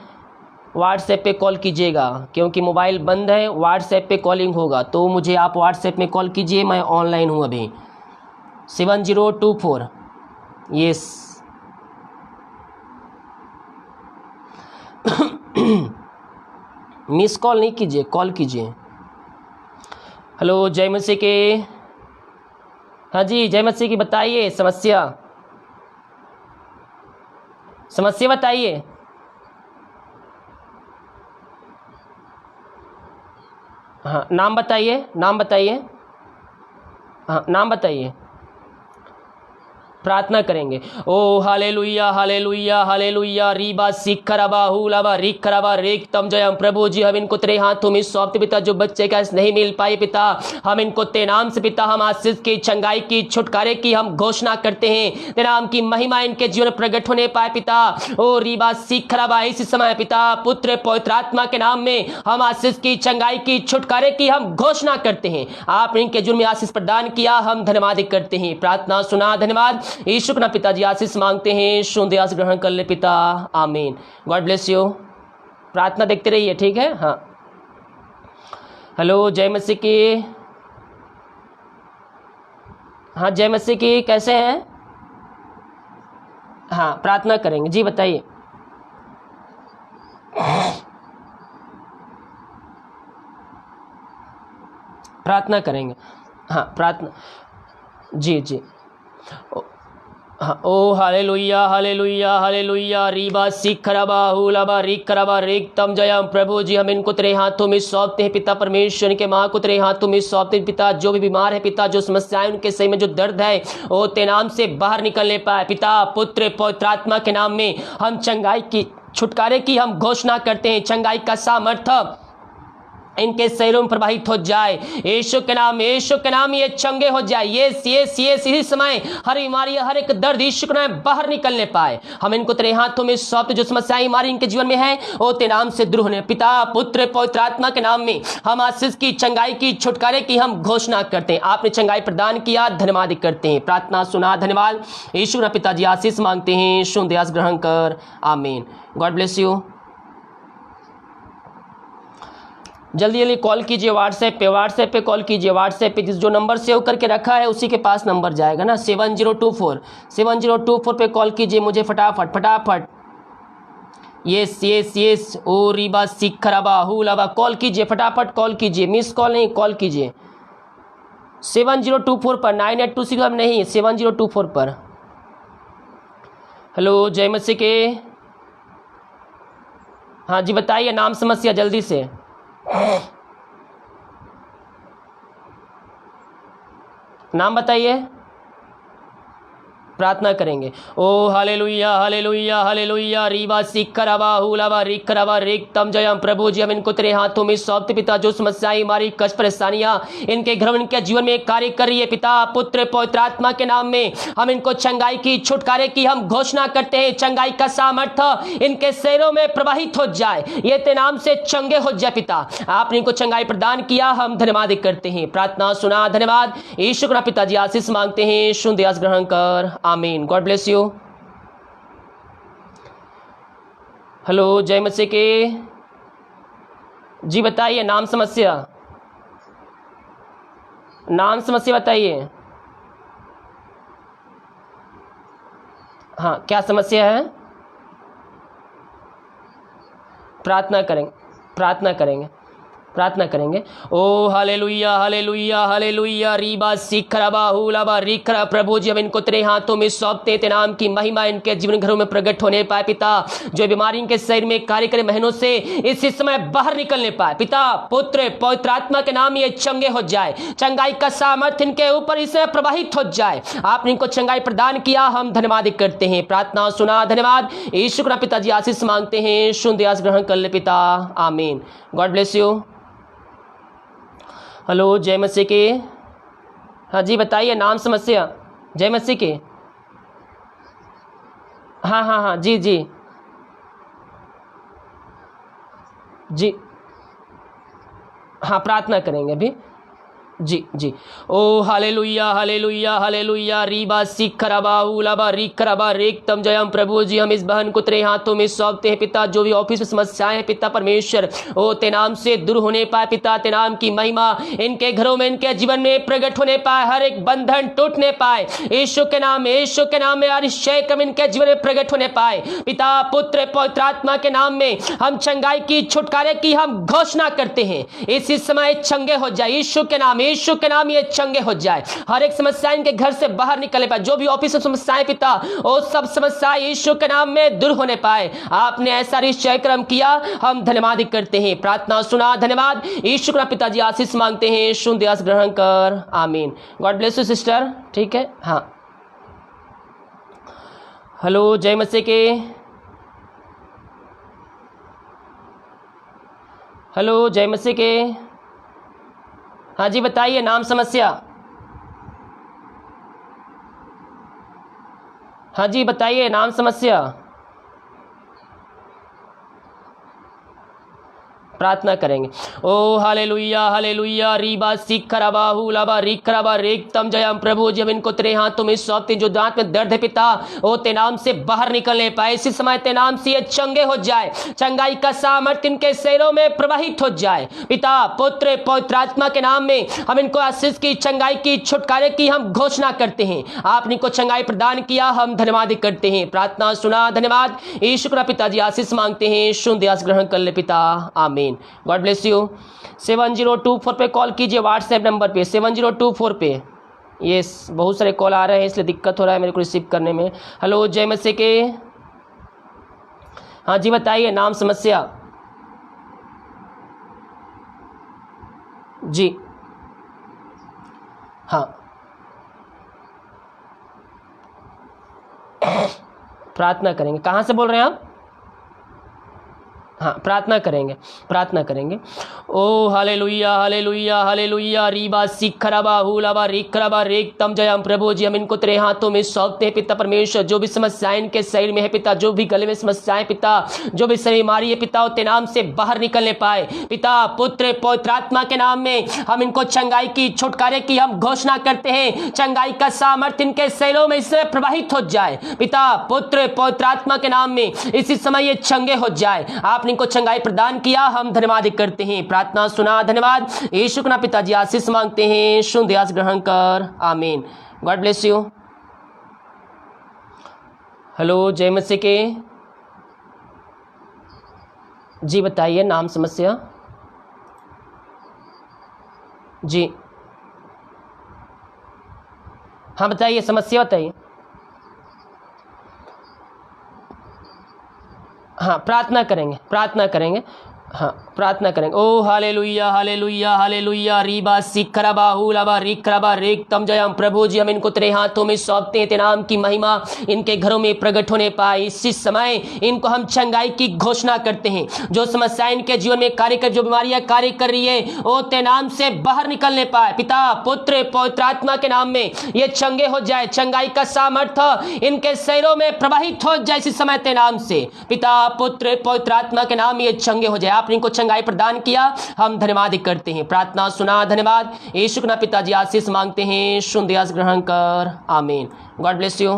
व्हाट्सएप पे कॉल कीजिएगा, क्योंकि मोबाइल बंद है, व्हाट्सएप पे कॉलिंग होगा। तो मुझे आप व्हाट्सएप में कॉल कीजिए, मैं ऑनलाइन हूँ अभी। 7024, यस। मिस कॉल नहीं कीजिए, कॉल कीजिए। हेलो, जय मसीह के। हाँ जी, जय मसीह की। बताइए समस्या बताइए। हाँ, नाम बताइए, नाम बताइए। हाँ, नाम बताइए। प्रार्थना करेंगे। ओ हालेलुया हालेलुया हालेलुया रीबा सिखरबा हुलाबा रिखरबा रेक तम जयम। प्रभु जी हम इनको तेरे हाथों में सौंपते पिता, जो बच्चे का नहीं मिल पाए पिता, हम इनको तेरे नाम से पिता हम आशीष की, चंगाई की, छुटकारे की हम घोषणा करते हैं। तेरे नाम की महिमा इनके जीवन में प्रकट होने पाए पिता। ओ रीबा सिखरबा इसी समय पिता पुत्र पवित्र आत्मा के नाम में हम आशीष की, चंगाई की, छुटकारे की हम घोषणा करते हैं। आपने इनके जीवन में आशीष प्रदान किया, हम धन्यवाद करते हैं। प्रार्थना सुना, धन्यवाद यीशु के पिताजी आशीष मांगते हैं, शुद्ध आशीष ग्रहण कर ले पिता, आमीन। God bless you. प्रार्थना देखते रहिए, ठीक है। हाँ हेलो, जय मसीह की। हाँ जय मसीह की, कैसे हैं? हाँ प्रार्थना करेंगे जी, बताइए। प्रार्थना करेंगे, हाँ प्रार्थना जी जी। हाँ ओ हालेलुया हालेलुया हालेलुया रीबा सिखरबा हुलाबा रिखरबा रेक तम जयम। प्रभु जी हम इनको तेरे हाथों में सौंपते हैं पिता, परमेश्वर इनके माँ को तेरे हाथों में सौंपते हैं पिता। जो भी बीमार है पिता, जो समस्याएं उनके सही में, जो दर्द है वो तेरे नाम से बाहर निकलने पाए पिता। पुत्र पवित्र आत्मा के नाम में हम चंगाई की, छुटकारे की हम घोषणा करते हैं। चंगाई का सामर्थ्य इनके शरीरों में प्रवाहित हो जाए यीशु के नाम, यीशु के नाम ये चंगे हो जाए। ये इसी समय हर बीमारी, हर एक दर्द यीशु के नाम बाहर निकलने पाए। हम इनको तेरे हाथों में सौंपते, जो समस्याएं बीमारी इनके जीवन में है वो तेरे नाम से दूर होने पिता। पुत्र पवित्र आत्मा के नाम में हम आशीष की, चंगाई की, छुटकारे की हम घोषणा करते हैं। आपने चंगाई प्रदान किया, धन्यवाद करते हैं। प्रार्थना सुना, धन्यवाद यीशु के पिताजी आशीष मांगते हैं, शुद्ध आशीष ग्रहण कर, आमीन। God bless you. जल्दी जल्दी कॉल कीजिए व्हाट्सएप पे कॉल कीजिए। व्हाट्सएप पे जो नंबर सेव करके रखा है उसी के पास नंबर जाएगा ना, 7024 पे कॉल कीजिए मुझे फटाफट। यस ओ रीबा सिखरबा हुलाबा, कॉल कीजिए, फटाफट कॉल कीजिए, मिस कॉल नहीं, कॉल कीजिए 7024 पर, 9826 नहीं, 7024 पर। हेलो जय मसीह के। हाँ जी बताइए, नाम समस्या जल्दी से। नाम बताइए, प्रार्थना करेंगे। ओ हालेलुया हालेलुया हालेलुया रीबा सिखरबा हुलाबा रिखरबा रेक तम जयम। प्रभु जी हम इनको तेरे हाथों में सौंपते पिता, जो समस्याएं, हमारी कष्ट, परेशानियां इनके घर, इनके जीवन में कार्य कर रही है पिता। पुत्र पवित्र आत्मा के नाम में हम इनको चंगाई की, छुटकारे की हम घोषणा करते हैं। चंगाई का सामर्थ्य इनके शरीरों में प्रवाहित हो जाए, ये तेरे नाम से चंगे हो जाए पिता। आपने इनको चंगाई प्रदान किया, हम धन्यवाद करते हैं। प्रार्थना सुना, धन्यवाद यीशु के पिताजी आशीष मांगते हैं, शुद्ध आशीष ग्रहण कर, आमीन। God bless you. हेलो जय मसीह के जी, बताइए नाम समस्या, नाम समस्या बताइए। हाँ क्या समस्या है? प्रार्थना करेंगे। ओ हालेलुया हालेलुया हालेलुया रीबा सिखरबा हुलाबा रिखरा। प्रभु जी हम इनको तेरे हाथों में सौंपते, तेरे नाम की महिमा इनके जीवन घरों में प्रकट होने पाए पिता। जो बीमारी इनके शरीर में कार्य करे महीनों से इसी समय बाहर निकलने पाए पिता। पुत्र पवित्र आत्मा के नाम ये चंगे हो जाए, चंगाई का सामर्थ्य इनके ऊपर इसे प्रवाहित हो जाए। आपने इनको चंगाई प्रदान किया, हम धन्यवाद करते हैं। प्रार्थना सुना, धन्यवाद यीशु के पिताजी आशीष मांगते हैं, शुद्ध आशीष ग्रहण कर ले पिता, आमीन। God bless you. हेलो जय मसीह के। हाँ जी बताइए नाम समस्या, जय मसीह के। हाँ जी हाँ प्रार्थना करेंगे अभी जी। ओ हालेलुया हालेलुया हालेलुया रीबा सिखरबा हुलाबा रिखरबा रेक तम जयम। प्रभु जी हम इस बहन को तेरे हाथों में सौंपते हैं पिता। जो भी ऑफिस में समस्याएं हैं पिता परमेश्वर, ओ तेरे नाम से दूर होने पाए पिता। तेरे नाम की महिमा इनके घरों में, इनके जीवन में प्रकट होने पाए, हर एक बंधन टूटने पाए यीशु के नाम में, हर शैकम इनके जीवन में प्रकट होने पाए पिता। पुत्र पवित्र आत्मा के नाम में हम चंगाई की, छुटकारे की हम घोषणा करते हैं। इसी समय चंगे हो जाए यीशु के नाम ये चंगे हो जाए। हर एक समस्या इनके घर से बाहर निकले पाए। जो भी ऑफिस में समस्याएं पिता, वो सब समस्याएं यीशु के नाम में दूर होने पाए। आपने ऐसा निश्चय क्रम किया, हम धन्यवाद करते हैं। प्रार्थना सुना, धन्यवाद यीशु के पिताजी आशीष मांगते हैं, शुद्ध आशीष ग्रहण कर, आमीन। गॉड ब्लेस यू सिस्टर, ठीक है। हाँ हेलो जय मसीह के। हेलो जय मसीह के। हाँ जी बताइए नाम समस्या। हाँ जी बताइए नाम समस्या। प्रार्थना करेंगे। ओ हालेलुया हालेलुया रीबा सीख खराबा हुलाबा रीख खराबा रेख तम जयम। प्रभु जब इनको तेरे हाथों में सौंपते जो दांत में दर्द है पिता ओ ते नाम से बाहर निकलने पाए इसी समय ते नाम से ये चंगे हो जाए। चंगाई का सामर्थ्य इनके शरीरों में प्रवाहित हो जाए पिता पुत्र पवित्र आत्मा के नाम में हम इनको आशीष की चंगाई की छुटकारे की हम घोषणा करते हैं। आपने इनको चंगाई प्रदान किया हम धन्यवाद करते हैं। प्रार्थना सुना धन्यवाद यीशु का पिताजी आशीष मांगते हैं शुद्ध आशीष ग्रहण कर ले पिता आमीन। God bless you. 7024 पे कॉल कीजिए व्हाट्सएप नंबर पे 7024 पे। ये बहुत सारे कॉल आ रहे हैं इसलिए दिक्कत हो रहा है मेरे को रिसीव करने में। हेलो जय मसीह के। हाँ जी बताइए नाम समस्या। जी हाँ प्रार्थना करेंगे। कहाँ से बोल रहे हैं आप। हाँ प्रार्थना करेंगे प्रार्थना करेंगे। ओ हालेलुया हालेलुया हालेलुया रीबा सीख खराबा हुलाबा रीख खराबा रेख तम जयम। प्रभु जी हम इनको तेरे हाथों में सौंपते हैं पिता परमेश्वर। जो भी समस्याएं इनके शरीर में है पिता जो भी गले में समस्याएं पिता जो भी शरीर बीमारी है पिता तेरे नाम से बाहर निकलने पाए पिता पुत्र पवित्र आत्मा के नाम में हम इनको चंगाई की छुटकारे की हम घोषणा करते हैं। चंगाई का सामर्थ्य इनके शरीरों में इससे प्रवाहित हो जाए पिता पुत्र पवित्र आत्मा के नाम में इसी समय ये चंगे हो जाए। आपने इनको चंगाई प्रदान किया हम धन्यवाद करते हैं। प्रार्थना सुना धन्यवाद यीशु का पिताजी आशीष मांगते हैं शुद्ध आशीष ग्रहण कर आमीन। God bless you. हेलो जय मसीह के। जी बताइए नाम समस्या। जी हाँ बताइए समस्या बताइए। हाँ प्रार्थना करेंगे प्रार्थना करेंगे। हाँ प्रार्थना करेंगे। ओ हालेलुया हालेलुया हालेलुया रीबा सीख खराबा हुलाबा रीख खराबा रेख तम जयम। प्रभु जी हम इनको तेरे हाथों में सौंपते हैं। तेरे नाम की महिमा इनके घरों में प्रकट होने पाए इसी समय इनको हम चंगाई की घोषणा करते हैं। जो समस्याएं इनके जीवन में कार्य कर जो बीमारियां कार्य कर रही है ओ तेरे नाम से बाहर निकलने पाए पिता पुत्र पवित्र आत्मा के नाम में ये चंगे हो जाए। चंगाई का सामर्थ्य इनके शरीरों में प्रवाहित हो जाए इसी समय तेरे नाम से पिता पुत्र पवित्र आत्मा के नाम ये चंगे हो जाए। आपने इनको चंगाई प्रदान किया हम धन्यवाद करते हैं। प्रार्थना सुना धन्यवाद यीशु के नाम पिताजी आशीष मांगते हैं शुद्ध आशीष ग्रहण कर आमीन। God bless you.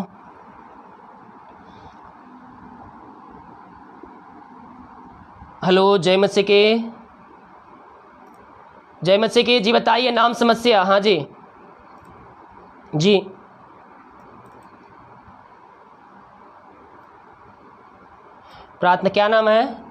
हेलो जय मसीह के। जय मसीह के। जी बताइए नाम समस्या। हाँ जी जी प्रार्थना क्या नाम है।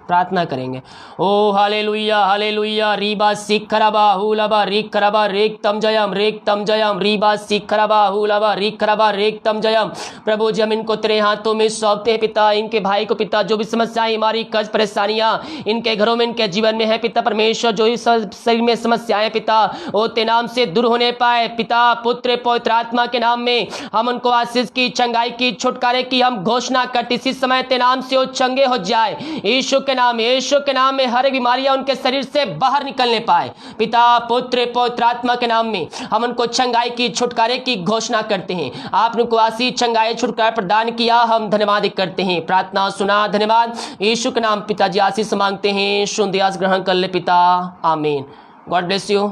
प्रार्थना करेंगे। ओ हालेलुया हालेलुया रीबा सीख खराबा हुलाबा रीख खराबा रेख तम जयम रीबा सीख खराबा हुलाबा रीख खराबा रेख तम जयम। प्रभु जी हम इनको तेरे हाथों में सौंपते हैं पिता इनके भाई को पिता जो भी समस्याएं हमारी कष्ट परेशानियां इनके घरों में इनके जीवन में है पिता परमेश्वर जो इस शरीर में समस्याएं पिता ओ तेरे नाम से दूर होने पाए पिता पुत्र पवित्र आत्मा के नाम में हम उनको आशीष की चंगाई की छुटकारे की हम घोषणा करते इसी समय तेरे नाम से वो चंगे हो जाए यीशु के नाम में हर बीमारियां उनके शरीर से बाहर निकलने पाए पिता पुत्र पवित्र आत्मा के नाम में हम उनको चंगाई की छुटकारे की घोषणा करते हैं। आपने उनको आशीष चंगाई छुटकारा प्रदान किया हम धन्यवाद करते हैं। प्रार्थना सुना धन्यवाद यीशु के नाम पिताजी आशीष मांगते हैं शुद्ध आशीष ग्रहण कर ले पिता आमीन। God bless you.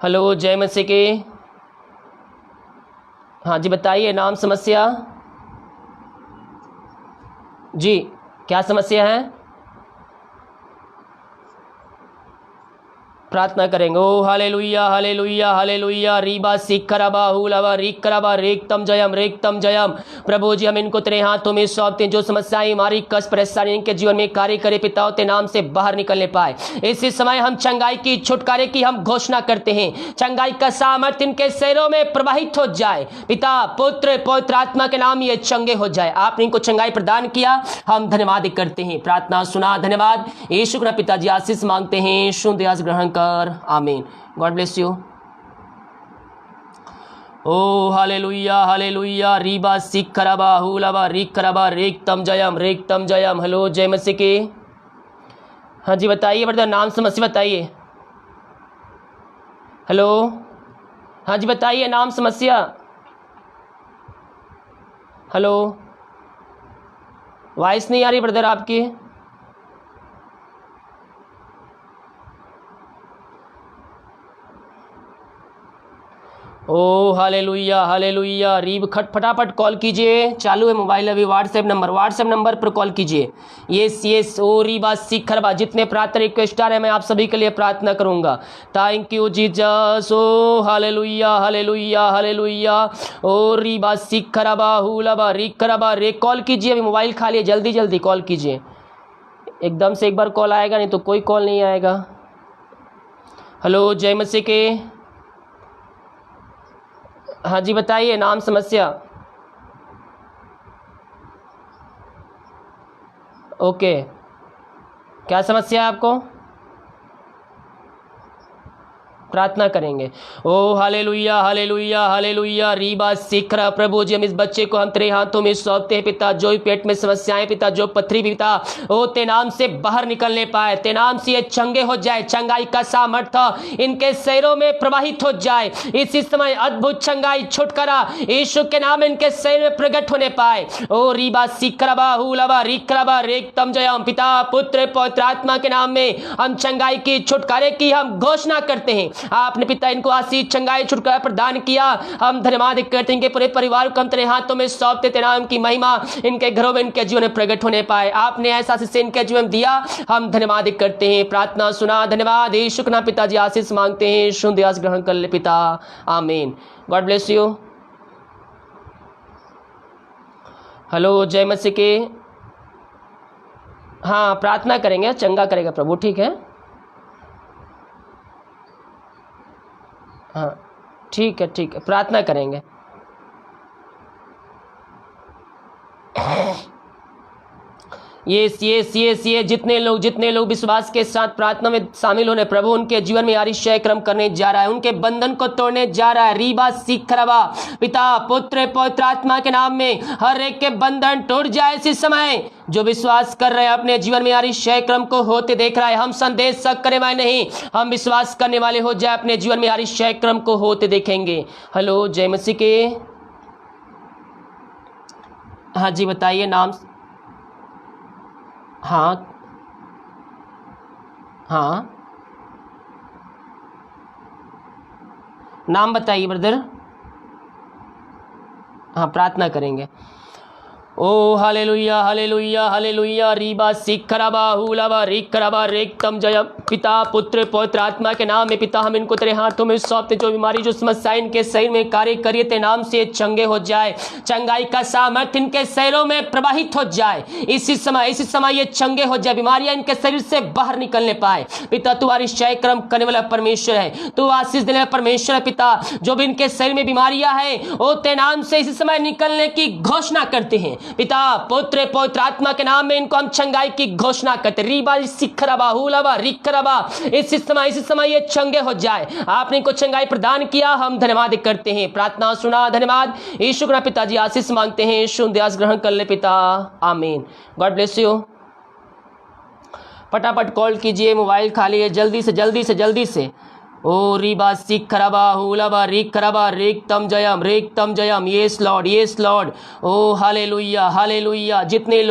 हेलो जय मसीह के। हाँ जी बताइए नाम समस्या। जी क्या समस्या है। प्रार्थना करेंगे। ओ हालेलुया हालेलुया हालेलुया रीबा सीख खराबा हुलाबा रीख खराबा रेख तम जयम। प्रभु जी हम इनको तेरे हाथों में सौंपते हैं। जो समस्याएं हमारी कष्ट परेशानी इनके जीवन में कार्य करे पिता तेरे नाम से बाहर निकलने पाए इसी समय हम चंगाई की छुटकारे की हम घोषणा करते हैं। चंगाई का सामर्थ्य इनके शरीरों में प्रवाहित हो जाए पिता पुत्र पवित्र आत्मा के नाम ये चंगे हो जाए। आपने इनको चंगाई प्रदान किया हम धन्यवाद करते हैं। प्रार्थना सुना धन्यवाद यीशु के पिताजी आशीष मांगते हैं शुद्ध आशीष ग्रहण आमीन। God bless you. ओ हालेलुया हालेलुया रीबा सिखरबा हुलबा रिखरबा रेक्तम जयम। हेलो जय मसीह की। हाँ जी बताइए ब्रदर, नाम समस्या बताइए। हेलो हाँ जी बताइए नाम समस्या। हेलो वॉइस नहीं आ रही ब्रदर आपकी। ओ हालेलुया हालेलुया रीब खट फटाफट कॉल कीजिए, चालू है मोबाइल अभी। व्हाट्सएप नंबर पर कॉल कीजिए। यस ओ रीबा सिखरबा, जितने प्रार्थना रिक्वेस्टर है मैं आप सभी के लिए प्रार्थना करूंगा। Thank you Jesus. ओ हालेलुया हालेलुया हालेलुया। ओ रीबा सिखरबा हुलबा रिखरबा रे, कॉल कीजिए, अभी मोबाइल खाली है, जल्दी जल्दी कॉल कीजिए। एकदम से एक बार कॉल आएगा, नहीं तो कोई कॉल नहीं आएगा। हेलो जय मसीह के। हाँ जी बताइए नाम समस्या। ओके, क्या समस्या है आपको? प्रार्थना करेंगे। ओ हालेलुया हालेलुया हालेलुया रीबा सिखरा। प्रभु जी हम इस बच्चे को हम तेरे हाथों में सौंपते हैं पिता, जो पेट में समस्याएं पिता, जो पथरी पिता, ओ ते नाम से बाहर निकलने पाए, ते नाम से ये चंगे हो जाए, चंगाई का सामर्थ्य इनके शरीरों में प्रवाहित हो जाए इसी समय। अद्भुत चंगाई छुटकारा यीशु के नाम इनके शरीर में प्रकट होने पाए। ओ रीबा सिखरबा हुलबा रिखरबा रेक्तम जयम। पिता पुत्र पवित्र आत्मा के नाम में हम चंगाई की छुटकारे की हम घोषणा करते हैं। आपने पिता इनको आशीष चंगाई छुटकारा प्रदान किया, हम धन्यवाद करते हैं कि पूरे परिवार को हम तेरे हाथों में सौंपते, तेरे नाम की महिमा इनके घरों में इनके जीवन में प्रकट होने पाए। आपने ऐसा आशीष इनके जीवन में दिया, हम धन्यवाद करते हैं। प्रार्थना सुना, धन्यवाद यीशु के नाम पिताजी आशीष मांगते हैं, शुद्ध आशीष ग्रहण कर ले पिता, आमीन। God bless you. हेलो जय मसीह के। हाँ प्रार्थना करेंगे, चंगा करेगा प्रभु, ठीक है। हाँ ठीक है प्रार्थना करेंगे। ये जितने लोग विश्वास के साथ प्रार्थना में शामिल होने, प्रभु उनके जीवन में आश्चर्य क्रम करने जा रहा है, उनके बंधन को तोड़ने जा रहा है। रीबा सिखरबा, पिता पुत्र पवित्र आत्मा के नाम में हर एक के बंधन टूट जाए इसी समय। जो विश्वास कर रहे हैं अपने जीवन में आश्चर्य क्रम को होते देख रहा है, हम संदेश शक करने वाले नहीं, हम विश्वास करने वाले हो जाए, अपने जीवन में आश्चर्य क्रम को होते देखेंगे। हेलो जय मसीह के। हाँ जी बताइए नाम। हाँ हाँ नाम बताइए ब्रदर। हाँ प्रार्थना करेंगे। ओ हालेलुया हालेलुया हालेलुया रीबा सिखरबा हुलबा रिखरबा रेक्तम जयम। पिता पुत्र पवित्र आत्मा के नाम में पिता हम इनको तेरे हाथों में सौंपते, जो बीमारी जो समस्या इनके शरीर में कार्य करिए, तेरे नाम से चंगे हो जाए, चंगाई का सामर्थ्य इनके शरीरों में प्रवाहित हो जाए इसी समय ये चंगे हो जाए, बीमारियां इनके शरीर से बाहर निकलने पाए। पिता तू आश्चर्य कर्म करने वाला परमेश्वर है, तू आशीष देने वाला परमेश्वर है। पिता जो भी इनके शरीर में बीमारियां हैं वो तेरे नाम से इसी समय निकलने की घोषणा करते हैं। पिता पुत्र पवित्र आत्मा के नाम में इनको हम चंगाई की घोषणा करते। रीबा सिखरबा हुलबा रिखरबा, इसी समय ये चंगे हो जाए। आपने इनको चंगाई प्रदान किया, हम धन्यवाद करते हैं। प्रार्थना सुना, धन्यवाद यीशु के नाम पिताजी आशीष मांगते हैं, शुद्ध आशीष ग्रहण कर ले पिता, आमीन। God bless you. फटाफट कॉल कीजिए, मोबाइल खाली है, जल्दी से। ओ रीबा सिखरबा हुलबा रिखरबा रेक्तम जयम। Yes Lord. ओ हालेलुया हालेलुया। जितने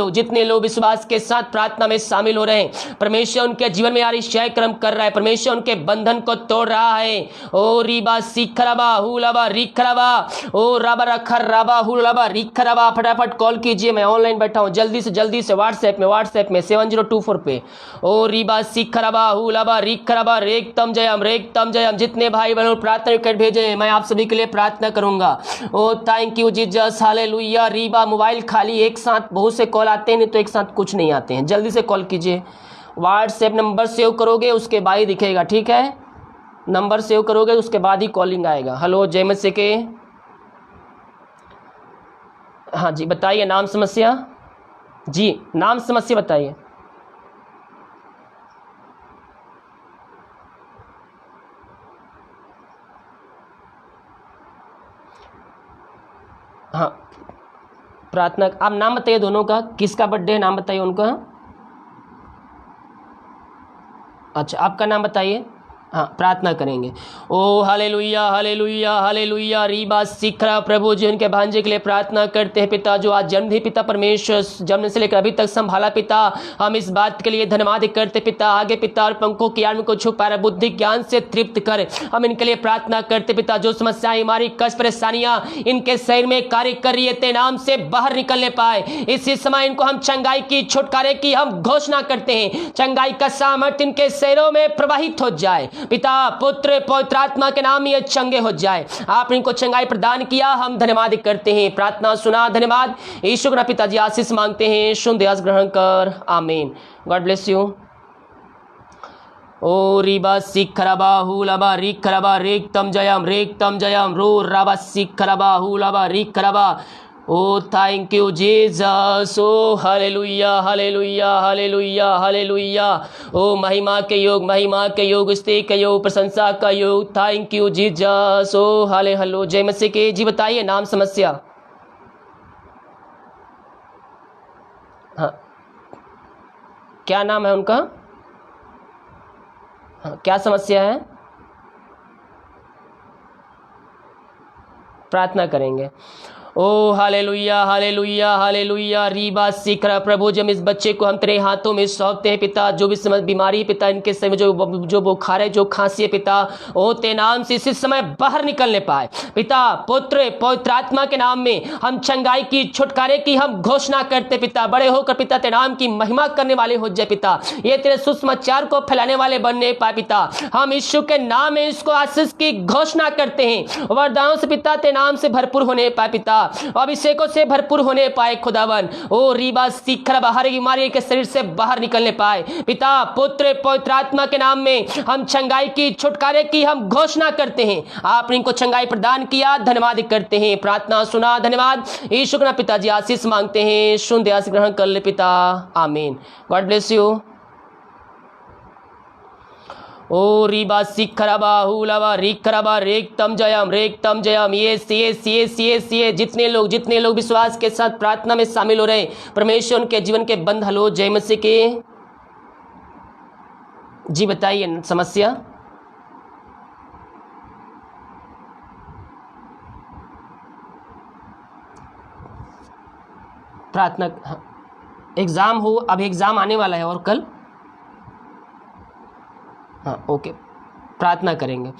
लोग विश्वास के साथ प्रार्थना में शामिल हो रहे हैं, परमेश्वर उनके जीवन में आश्चर्य कर्म कर रहा है, परमेश्वर उनके बंधन को तोड़ रहा है। ओ रीबा सिखरबा हुलबा रिखरबा, ओ रबा रखर रबा हुलबा रिखरबा। फटाफट कॉल कीजिए, मैं ऑनलाइन बैठा हूँ, जल्दी से व्हाट्सएप में 7024 पे। ओ रीबा सिखरबा हुलबा रिखरबा रेक्तम जयम। जितने भाई बहनों प्रार्थना रिक्वेस्ट भेजे मैं आप सभी के लिए प्रार्थना करूंगा। ओ थैंक यू जीसस, हालेलुया। रीबा मोबाइल खाली, एक साथ बहुत से कॉल आते हैं, नहीं तो एक साथ कुछ नहीं आते हैं, जल्दी से कॉल कीजिए। व्हाट्सएप नंबर सेव करोगे उसके बाद ही दिखेगा, ठीक है। नंबर सेव करोगे उसके बाद ही कॉलिंग आएगा। हेलो जय मसीह के। हाँ जी बताइए नाम समस्या। जी नाम समस्या बताइए। हाँ, प्रार्थना। आप नाम बताइए दोनों का, किसका बर्थडे है नाम बताइए उनका। अच्छा, आपका नाम बताइए। हाँ, प्रार्थना करेंगे। ओ हालेलुया हालेलुया हालेलुया। रीबा सिखरा, प्रभु जी उनके भांजे के लिए प्रार्थना करते हैं पिता, जो आज जन्म दिए पिता परमेश्वर, जन्म से लेकर अभी तक संभाला पिता। हम इस बात के लिए धन्यवाद करते पिता। आगे पिता और पंखों की आड़ में को छुपा रहे, बुद्धि ज्ञान से तृप्त कर। हम इनके लिए प्रार्थना करते पिता, जो समस्याएं हमारी कष्ट परेशानियां इनके शरीर में कार्य कर रही है, तेरे नाम से बाहर निकलने पाए। इसी समय इनको हम चंगाई की, छुटकारे की हम घोषणा करते हैं। चंगाई का सामर्थ्य इनके शरीरों में प्रवाहित हो जाए पिता, पुत्र पवित्र आत्मा के नाम ये चंगे हो जाए। आपने इनको चंगाई प्रदान किया, हम धन्यवाद करते हैं। प्रार्थना सुना, धन्यवाद। यीशु के नाम पिताजी आशीष मांगते हैं, सुन दयास ग्रहण कर, आमीन। God bless you. ओ रीबा सिखरबा हुलबा रिखरबा रेक्तम जयम रेक्तम जयम रो रबा सिखरबा हुलबा रिखरबा। ओ थैंक यू जीसस। ओ हालेलुया हालेलुया हालेलुया हालेलुया। ओ महिमा के योग, महिमा के योग, स्तुति के योग, प्रशंसा का योग। Thank you Jesus. ओ हाले हलो। जय मसीह के। जी बताइए नाम समस्या। हाँ, क्या नाम है उनका। हाँ, क्या समस्या है। प्रार्थना करेंगे। ओ हालेलुया हालेलुया हालेलुया। रीबा सिखरा, प्रभु जब इस बच्चे को हम तेरे हाथों में सौंपते हैं पिता, जो भी समय बीमारी पिता इनके समय जो बुखार है, जो खांसी है पिता, ओ तेरे नाम से इसी समय बाहर निकलने पाए पिता। पुत्र पवित्र आत्मा के नाम में हम चंगाई की, छुटकारे की हम घोषणा करते पिता। बड़े होकर पिता तेरे नाम की महिमा करने वाले हो जाए पिता। ये तेरे सुसमाचार को फैलाने वाले बनने पाए पिता। हम यीशु के नाम में इसको आशीष की घोषणा करते हैं। वरदानों से पिता तेरे नाम से भरपूर होने पाए पिता, अभिषेकों से भरपूर होने पाए खुदावन। ओ रीबा सिखरा, बाहर बीमारी के शरीर से बाहर निकलने पाए पिता। पुत्र पवित्र आत्मा के नाम में हम चंगाई की, छुटकारे की हम घोषणा करते हैं। आपने इनको चंगाई प्रदान किया, धन्यवाद करते हैं। प्रार्थना सुना, धन्यवाद। यीशु के नाम पिताजी आशीष मांगते हैं, सुन दया से ग्रहण कर ले पिता, आमीन। God bless you. ओ रीबा सिखरबा हुलबा रिखरबा रेक्तम जयम। ये जितने लोग विश्वास के साथ प्रार्थना में शामिल हो रहे, परमेश्वर उनके जीवन के बंद हलो। जय मसीह के। जी बताइए समस्या। प्रार्थना। एग्जाम हो, अब एग्जाम आने वाला है और कल। हाँ ओके, प्रार्थना करेंगे।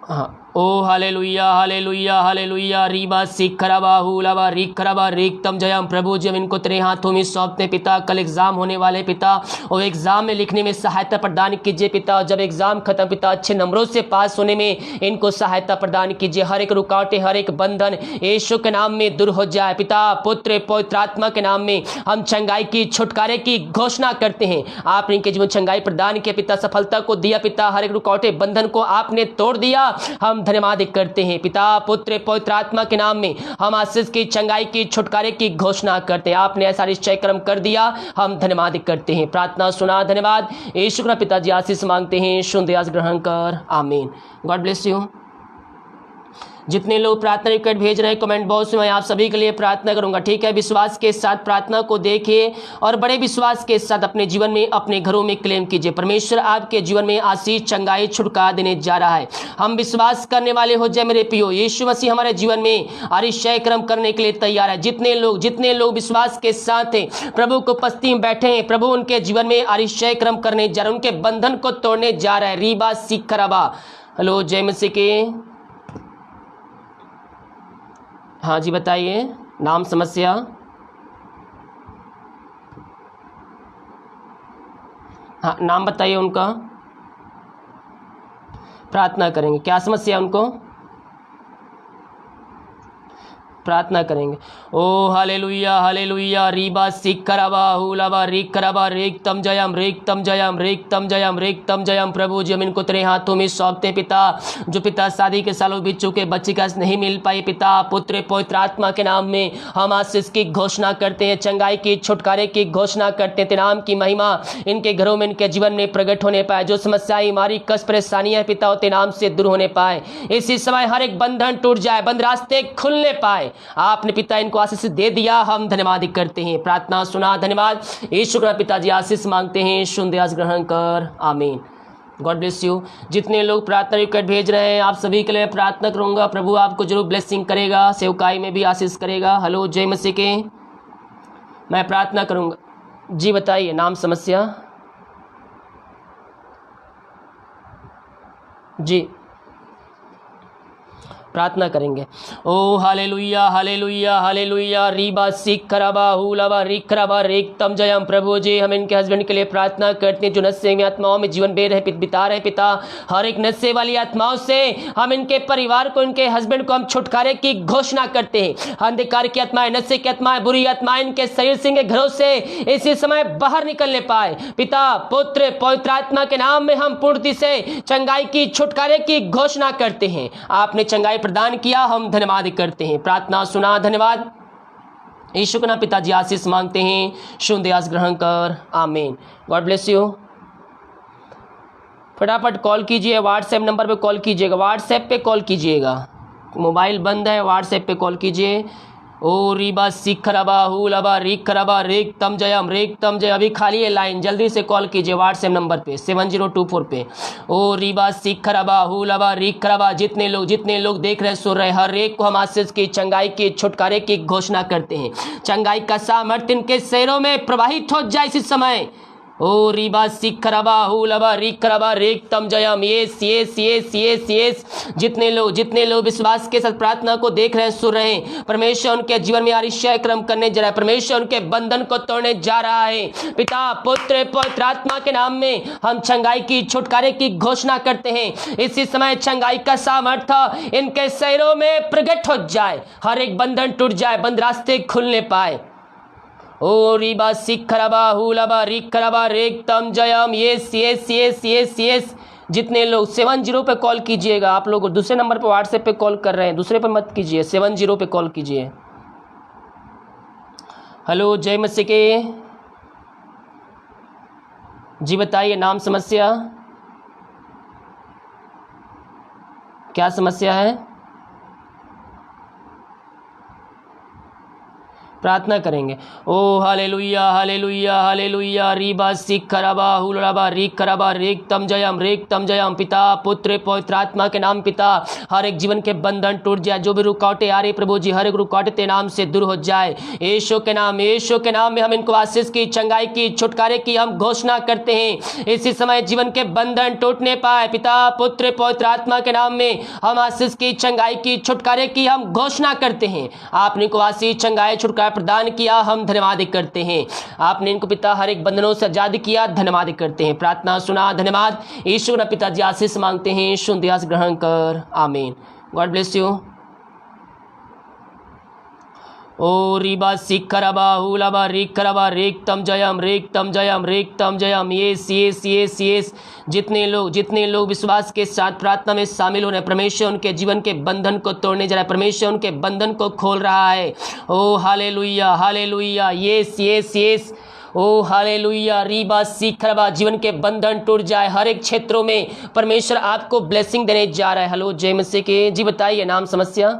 हाँ, ओ हालेलुया हालेलुया हालेलुया। रीबा सिखरबा हुलबा रिखरबा रेक्तम जयम। प्रभु जी हम इनको तेरे हाथों में सौंपते पिता। कल एग्जाम होने वाले पिता, और एग्जाम में लिखने में सहायता प्रदान कीजिए पिता। जब एग्जाम खत्म पिता, अच्छे नंबरों से पास होने में इनको सहायता प्रदान कीजिए। हर एक रुकावटें, हर एक बंधन यीशु के नाम में दूर हो जाए पिता। पुत्र पवित्र आत्मा के नाम में हम चंगाई की, छुटकारे की घोषणा करते हैं। आपने इनके जीवन चंगाई प्रदान किया पिता, सफलता को दिया पिता। हर एक रुकावटें, बंधन को आपने तोड़ दिया, हम धन्यवाद करते हैं पिता। पुत्र पवित्र आत्मा के नाम में हम आशीष की, चंगाई की, छुटकारे की घोषणा करते हैं। आपने ऐसा निश्चय कर्म कर दिया, हम धन्यवाद करते हैं। प्रार्थना सुना, धन्यवाद। यीशु के पिताजी आशीष मांगते हैं, सुन दया से ग्रहण कर, आमीन। God bless you. जितने लोग प्रार्थना रिक्वेस्ट भेज रहे हैं कमेंट बॉक्स में, मैं आप सभी के लिए प्रार्थना करूंगा, ठीक है। विश्वास के साथ प्रार्थना को देखिए और बड़े विश्वास के साथ अपने जीवन में, अपने घरों में क्लेम कीजिए। परमेश्वर आपके जीवन में आशीष, चंगाई, छुटकारा देने जा रहा है। हम विश्वास करने वाले हो जाए मेरे प्रियो। यीशु मसीह हमारे जीवन में अतिशय कर्म करने के लिए तैयार है। जितने लोग विश्वास के साथ प्रभु को उपस्थिति में बैठे हैं, प्रभु उनके जीवन में अतिशय कर्म करने जा रहे हैं, उनके बंधन को तोड़ने जा रहा है। रीबा सिखरबा। हेलो, जय मसीह के। हाँ जी बताइए नाम समस्या। हाँ, नाम बताइए उनका, प्रार्थना करेंगे। क्या समस्या उनको, प्रार्थना करेंगे। ओ हालेलुया हालेलुया। रीबा सिखरबा हुलबा रिखरबा रेक्तम जयम रेक्तम जयम। प्रभु जी हम इनको तेरे हाथों में सौंपते हैं पिता। जो पिता शादी के सालों बीत चुके, बच्चे का नहीं मिल पाए पिता, पुत्र पवित्र आत्मा के नाम में हम आशीष की घोषणा करते हैं, चंगाई की, छुटकारे की घोषणा करते हैं। तेरे नाम की महिमा इनके घरों में, इनके जीवन में प्रकट होने पाए। जो समस्याएं, हमारी कष्ट परेशानियां पिता तेरे नाम से दूर होने पाए। इसी समय हर एक बंधन टूट जाए, बंद रास्ते खुलने पाए। आपने पिता इनको आशीष दे दिया, हम धन्यवाद करते हैं। प्रार्थना सुना, धन्यवाद यीशु का पिताजी, आशीष मांगते हैं, सुन आस ग्रहण कर, आमीन। God bless you. जितने लोग प्रार्थना रिक्वेस्ट भेज रहे हैं आप सभी के लिए प्रार्थना करूंगा, प्रभु आपको जरूर ब्लेसिंग करेगा, सेवकाई में भी आशीष करेगा। हेलो जय मसीह के, मैं प्रार्थना करूंगा। जी बताइए, नाम समस्या। जी प्रार्थना करेंगे। ओ हालेलुया हालेलुया हालेलुया। रीबा सीख खराबा हुलाबा रिक खराबा रेक तम जयम। प्रभु जी हम इनके हस्बैंड के लिए प्रार्थना करते हैं जो नशे में आत्माओं में जीवन बिता रहे पिता। हर एक नशे वाली आत्माओं से हम इनके परिवार को, इनके हस्बैंड को हम छुटकारे की घोषणा करते हैं। अंधकार की आत्माएं, नशे की आत्माएं, बुरी आत्माएं इनके शरीर से, इनके घरों से इसी समय बाहर निकलने पाए। पिता पुत्र पवित्र आत्मा के नाम में हम पूर्ति से चंगाई की, छुटकारे की घोषणा करते हैं। आपने चंगाई प्रदान किया, हम धन्यवाद करते हैं। प्रार्थना सुना, धन्यवाद यीशु के नाम पिताजी, आशीष मांगते हैं, सुन आस ग्रहण कर, आमीन। God bless you. फटाफट कॉल कीजिए, व्हाट्सएप नंबर पे कॉल कीजिएगा, व्हाट्सएप पे कॉल कीजिएगा, मोबाइल बंद है, व्हाट्सएप पे कॉल कीजिए। ओ रीबा सीख खराबा हुलाबा रिक खराबा रेक तम जयम रेक तम जय। अभी खाली है लाइन, जल्दी से कॉल कीजिए व्हाट्सएप नंबर पे 7024 पे। ओ रीबा सीख खराबा हुलाबा रिक खराबा। जितने लोग देख रहे, सुन रहे, हर एक को हम आशीष की, चंगाई की, छुटकारे की घोषणा करते हैं। चंगाई का सामर्थ्य इनके शरीरों में प्रवाहित हो जाए इसी समय। ओ रीबा सीख खराबा हुलाबा रिक खराबा रेक तम जयम। Yes yes yes yes yes. जितने लोग विश्वास के साथ प्रार्थना को देख रहे हैं, सुन रहे हैं, परमेश्वर उनके जीवन में आश्चर्य क्रम करने जा रहा है। परमेश्वर उनके बंधन को तोड़ने जा रहा है। पिता पुत्र पवित्र आत्मा के नाम में हम चंगाई की, छुटकारे की घोषणा करते हैं। इसी समय चंगाई का सामर्थ्य इनके शरीरों में प्रकट हो जाए, हर एक बंधन टूट जाए, बंद रास्ते खुलने पाए। ओ रीबा सीख खराबा हुलाबा रिक खराबा रेक तम जयम। Yes yes yes yes yes. जितने लोग 70 पे कॉल कीजिएगा, आप लोग दूसरे नंबर पे व्हाट्सएप पे कॉल कर रहे हैं, दूसरे पे मत कीजिए, 70 पे कॉल कीजिए। हेलो जय मसीह के। जी बताइए, नाम समस्या, क्या समस्या है? प्रार्थना करेंगे। ओ हालेलुया हालेलुया हालेलुया। रीबा सीख खराबा हुलाबा रिक खराबा रेक तम जयम। पिता पुत्र पवित्र आत्मा के नाम पिता, हर एक जीवन के बंधन टूट जाए, जो भी रुकावटें आ रही प्रभु जी, हर एक रुकावटें तेरे नाम से दूर हो जाए। यीशु के नाम में हम इनको आशीष की, चंगाई की, छुटकारे की हम घोषणा करते हैं। इसी समय जीवन के बंधन टूटने पाए। पिता पुत्र पवित्र आत्मा के नाम में हम आशीष की, चंगाई की, छुटकारे की हम घोषणा करते हैं। आपने इनको आशीष, चंगाई, छुटकारा प्रदान किया, हम धन्यवाद करते हैं। आपने इनको पिता हर एक बंधनों से आजाद किया, धन्यवाद करते हैं। प्रार्थना सुना, धन्यवाद यीशु ना पिताजी, आशीष मांगते हैं, सुन आस ग्रहण कर, आमीन। God bless you. ओ रीबा सीख खराबा हुलाबा रिक खराबा रेक तम जयम रेक तम जयम। Yes yes yes yes. जितने लोग विश्वास के साथ प्रार्थना में शामिल हो रहे हैं, परमेश्वर उनके जीवन के बंधन को तोड़ने जा रहा है, परमेश्वर उनके बंधन को खोल रहा है। ओ hallelujah hallelujah. Yes yes yes. ओ हालेलुया। रीबा सीख खराबा। जीवन के बंधन टूट जाए, हर एक क्षेत्रों में परमेश्वर आपको ब्लेसिंग देने जा रहा है। हेलो जय मसीह के। जी बताइए, नाम समस्या।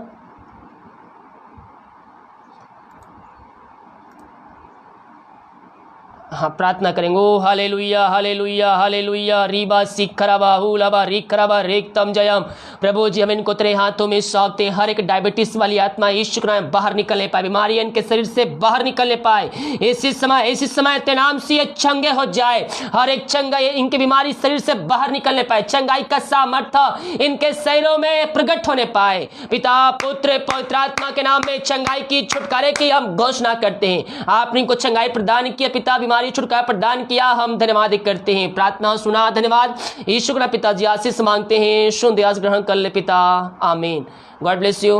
हाँ प्रार्थना करेंगे। ओ हालेलुया हालेलुया हालेलुया। रीबा सीख खराबा हुलाबा रिक खराबा रेक तम जयम। प्रभु जी हम इनको तेरे हाथों में सौंपते हैं। हर एक डायबिटीज वाली आत्मा यीशु के नाम बाहर निकलने पाए, बीमारियां इनके शरीर से बाहर निकलने पाए। इसी समय तेरे नाम से ये चंगे हो जाए, हर एक चंगा इनकी बीमारी शरीर से बाहर निकलने पाए। चंगाई का सामर्थ्य इनके शरीरों में प्रकट होने पाए। पिता पुत्र पवित्र आत्मा के नाम में चंगाई की, छुटकारे की हम घोषणा करते हैं। आपने इनको चंगाई प्रदान किया पिता, बीमारी छुटकारा प्रदान किया, हम धन्यवाद करते हैं। प्रार्थना सुना, धन्यवाद यीशु का पिताजी, आशीष मांगते हैं, सुन आस ग्रहण कर ले पिता, आमीन। God bless you.